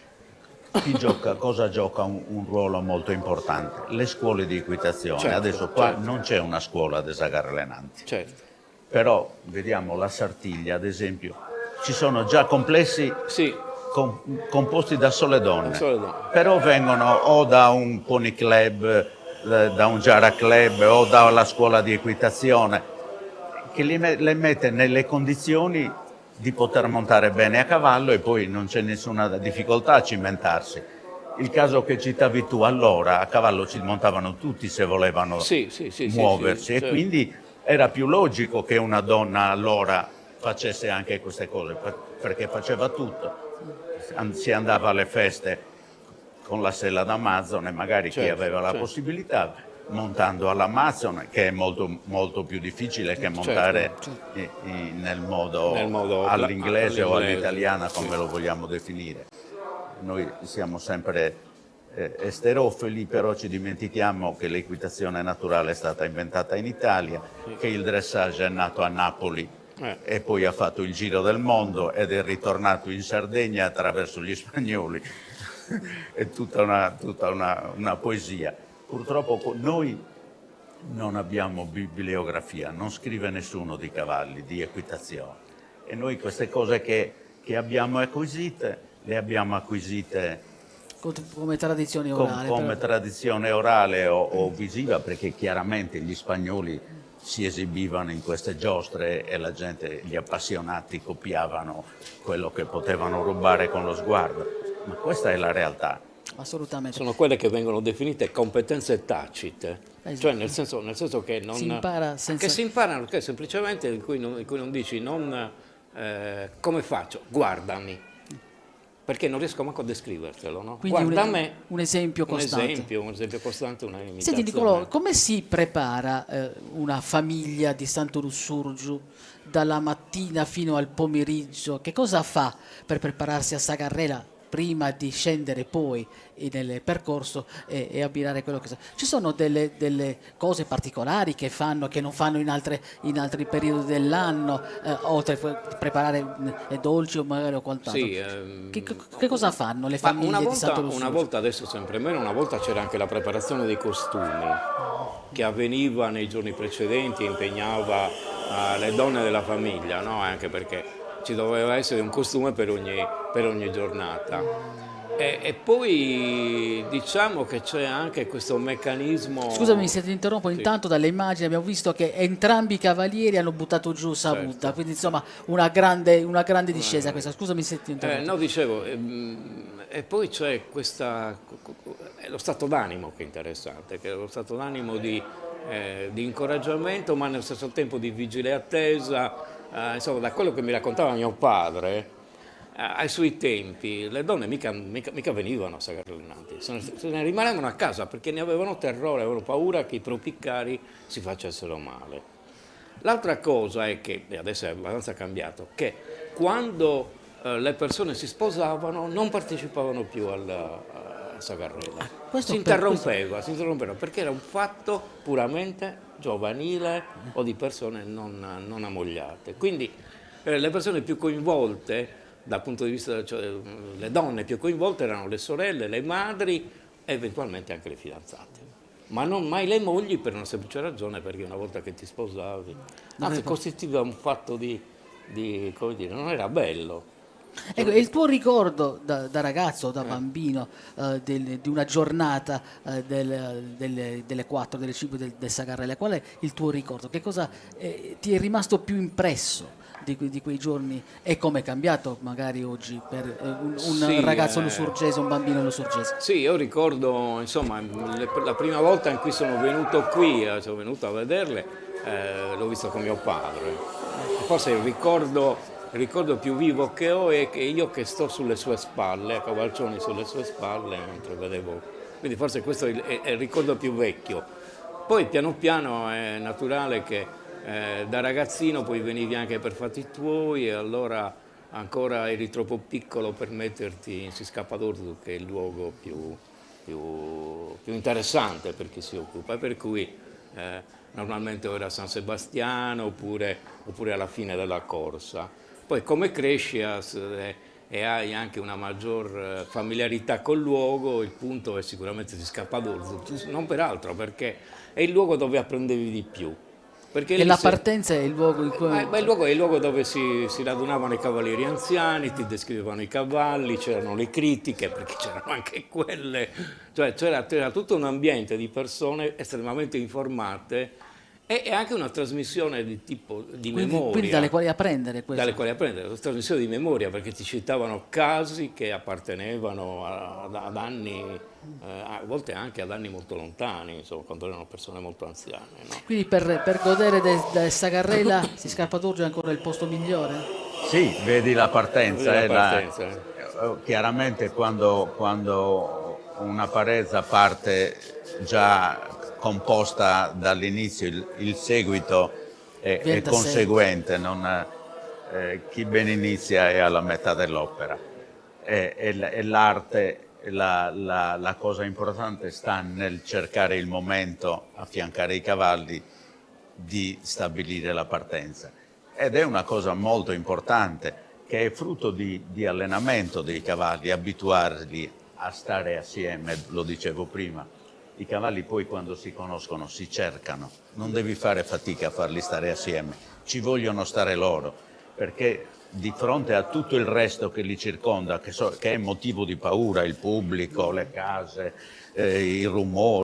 Cosa gioca un ruolo molto importante? Le scuole di equitazione. Certo, adesso qua non c'è una scuola di Zagarrelenanti. Certo. Però vediamo la Sartiglia, ad esempio, ci sono già complessi composti da sole donne. Però vengono o da un pony club, da un Jara club o dalla scuola di equitazione, che le mette nelle condizioni di poter montare bene a cavallo e poi non c'è nessuna difficoltà a cimentarsi. Il caso che citavi tu, allora a cavallo ci montavano tutti se volevano muoversi e quindi era più logico che una donna allora facesse anche queste cose, perché faceva tutto. Si andava alle feste con la sella d'Amazon, magari chi aveva la possibilità, montando all'Amazon, che è molto, molto più difficile che montare nel modo all'inglese o all'italiana, come lo vogliamo definire. Noi siamo sempre esterofili, però ci dimentichiamo che l'equitazione naturale è stata inventata in Italia, che il dressage è nato a Napoli e poi ha fatto il giro del mondo ed è ritornato in Sardegna attraverso gli spagnoli. È tutta una poesia. Purtroppo noi non abbiamo bibliografia, non scrive nessuno di cavalli, di equitazione. E noi queste cose che abbiamo acquisite, le abbiamo acquisite come tradizione orale. Come tradizione orale o visiva, perché chiaramente gli spagnoli si esibivano in queste giostre e la gente, gli appassionati, copiavano quello che potevano rubare con lo sguardo. Ma questa è la realtà. Assolutamente. Sono quelle che vengono definite competenze tacite, cioè nel senso che non... Si impara senza... Che si imparano, che semplicemente in cui non dici come faccio, guardami. Perché non riesco manco a descrivertelo, no? Quindi Guardami un esempio costante. Un esempio costante, una imitazione. Senti Nicolò, come si prepara una famiglia di Santo Lussurgiu dalla mattina fino al pomeriggio? Che cosa fa per prepararsi a Zagarrela prima di scendere poi nel percorso e abbinare quello che sa? Ci sono delle cose particolari che fanno, che non fanno in altri periodi dell'anno, oltre a preparare dolci o magari o quant'altro? Che cosa fanno le famiglie di Santo Lussurgiu? Una volta, adesso sempre meno, una volta c'era anche la preparazione dei costumi che avveniva nei giorni precedenti e impegnava le donne della famiglia, no? Anche perché ci doveva essere un costume per ogni giornata. E poi diciamo che c'è anche questo meccanismo... Scusami se ti interrompo, intanto dalle immagini abbiamo visto che entrambi i cavalieri hanno buttato giù Sabutta, quindi insomma una grande discesa questa. Scusami se ti interrompo. No, dicevo, e poi c'è lo stato d'animo che è interessante, che è lo stato d'animo di incoraggiamento, ma nello stesso tempo di vigile attesa. Insomma, da quello che mi raccontava mio padre, ai suoi tempi le donne mica venivano a Zagarrelenanti, se ne rimanevano a casa perché ne avevano terrore, avevano paura che i propri cari si facessero male. L'altra cosa è che, e adesso è abbastanza cambiato, che quando le persone si sposavano non partecipavano più a Zagarrela. Si interrompeva perché era un fatto puramente giovanile o di persone non ammogliate. Quindi le persone più coinvolte dal punto di vista, cioè, le donne più coinvolte erano le sorelle, le madri e eventualmente anche le fidanzate. Ma non mai le mogli, per una semplice ragione, perché una volta che ti sposavi, anzi costituiva un fatto di come dire, non era bello. Ecco, il tuo ricordo da ragazzo, da bambino, di una giornata delle 4, delle 5 del Zagarrela, qual è il tuo ricordo? Che cosa ti è rimasto più impresso di quei giorni e come è cambiato magari oggi per un ragazzo lussurgese, un bambino lussurgese? Sì, io ricordo, insomma, la prima volta in cui sono venuto qui, sono venuto a vederle, l'ho visto con mio padre. Forse il ricordo il ricordo più vivo che ho è che io che sto sulle sue spalle, a cavalcioni sulle sue spalle, mentre vedevo. Quindi forse questo è il ricordo più vecchio. Poi piano piano è naturale che da ragazzino poi venivi anche per fatti tuoi e allora ancora eri troppo piccolo per metterti in Siscapadurdu, che è il luogo più interessante per chi si occupa, per cui normalmente o era San Sebastiano oppure alla fine della corsa. Poi come cresci e hai anche una maggior familiarità col luogo, il punto è sicuramente Siscapadurdu, non per altro, perché è il luogo dove apprendevi di più. Perché E la partenza è il luogo in cui... il luogo è il luogo dove si radunavano i cavalieri anziani, ti descrivevano i cavalli, c'erano le critiche, perché c'erano anche quelle, cioè c'era tutto un ambiente di persone estremamente informate e anche una trasmissione di tipo di memoria. Quindi dalle quali apprendere questo. Dalle quali apprendere, una trasmissione di memoria, perché ti citavano casi che appartenevano ad anni, a volte anche ad anni molto lontani, insomma, quando erano persone molto anziane. No? Quindi per godere del Sagarrela Siscapadurdu è ancora il posto migliore? Sì, vedi la partenza. Vedi la partenza, chiaramente quando una parezza parte già composta dall'inizio, il seguito è conseguente, chi ben inizia è alla metà dell'opera. E l'arte, la cosa importante sta nel cercare il momento, affiancare i cavalli, di stabilire la partenza. Ed è una cosa molto importante, che è frutto di allenamento dei cavalli, abituarli a stare assieme, lo dicevo prima. I cavalli poi quando si conoscono si cercano, non devi fare fatica a farli stare assieme, ci vogliono stare loro, perché di fronte a tutto il resto che li circonda, che è motivo di paura, il pubblico, le case, i rumori,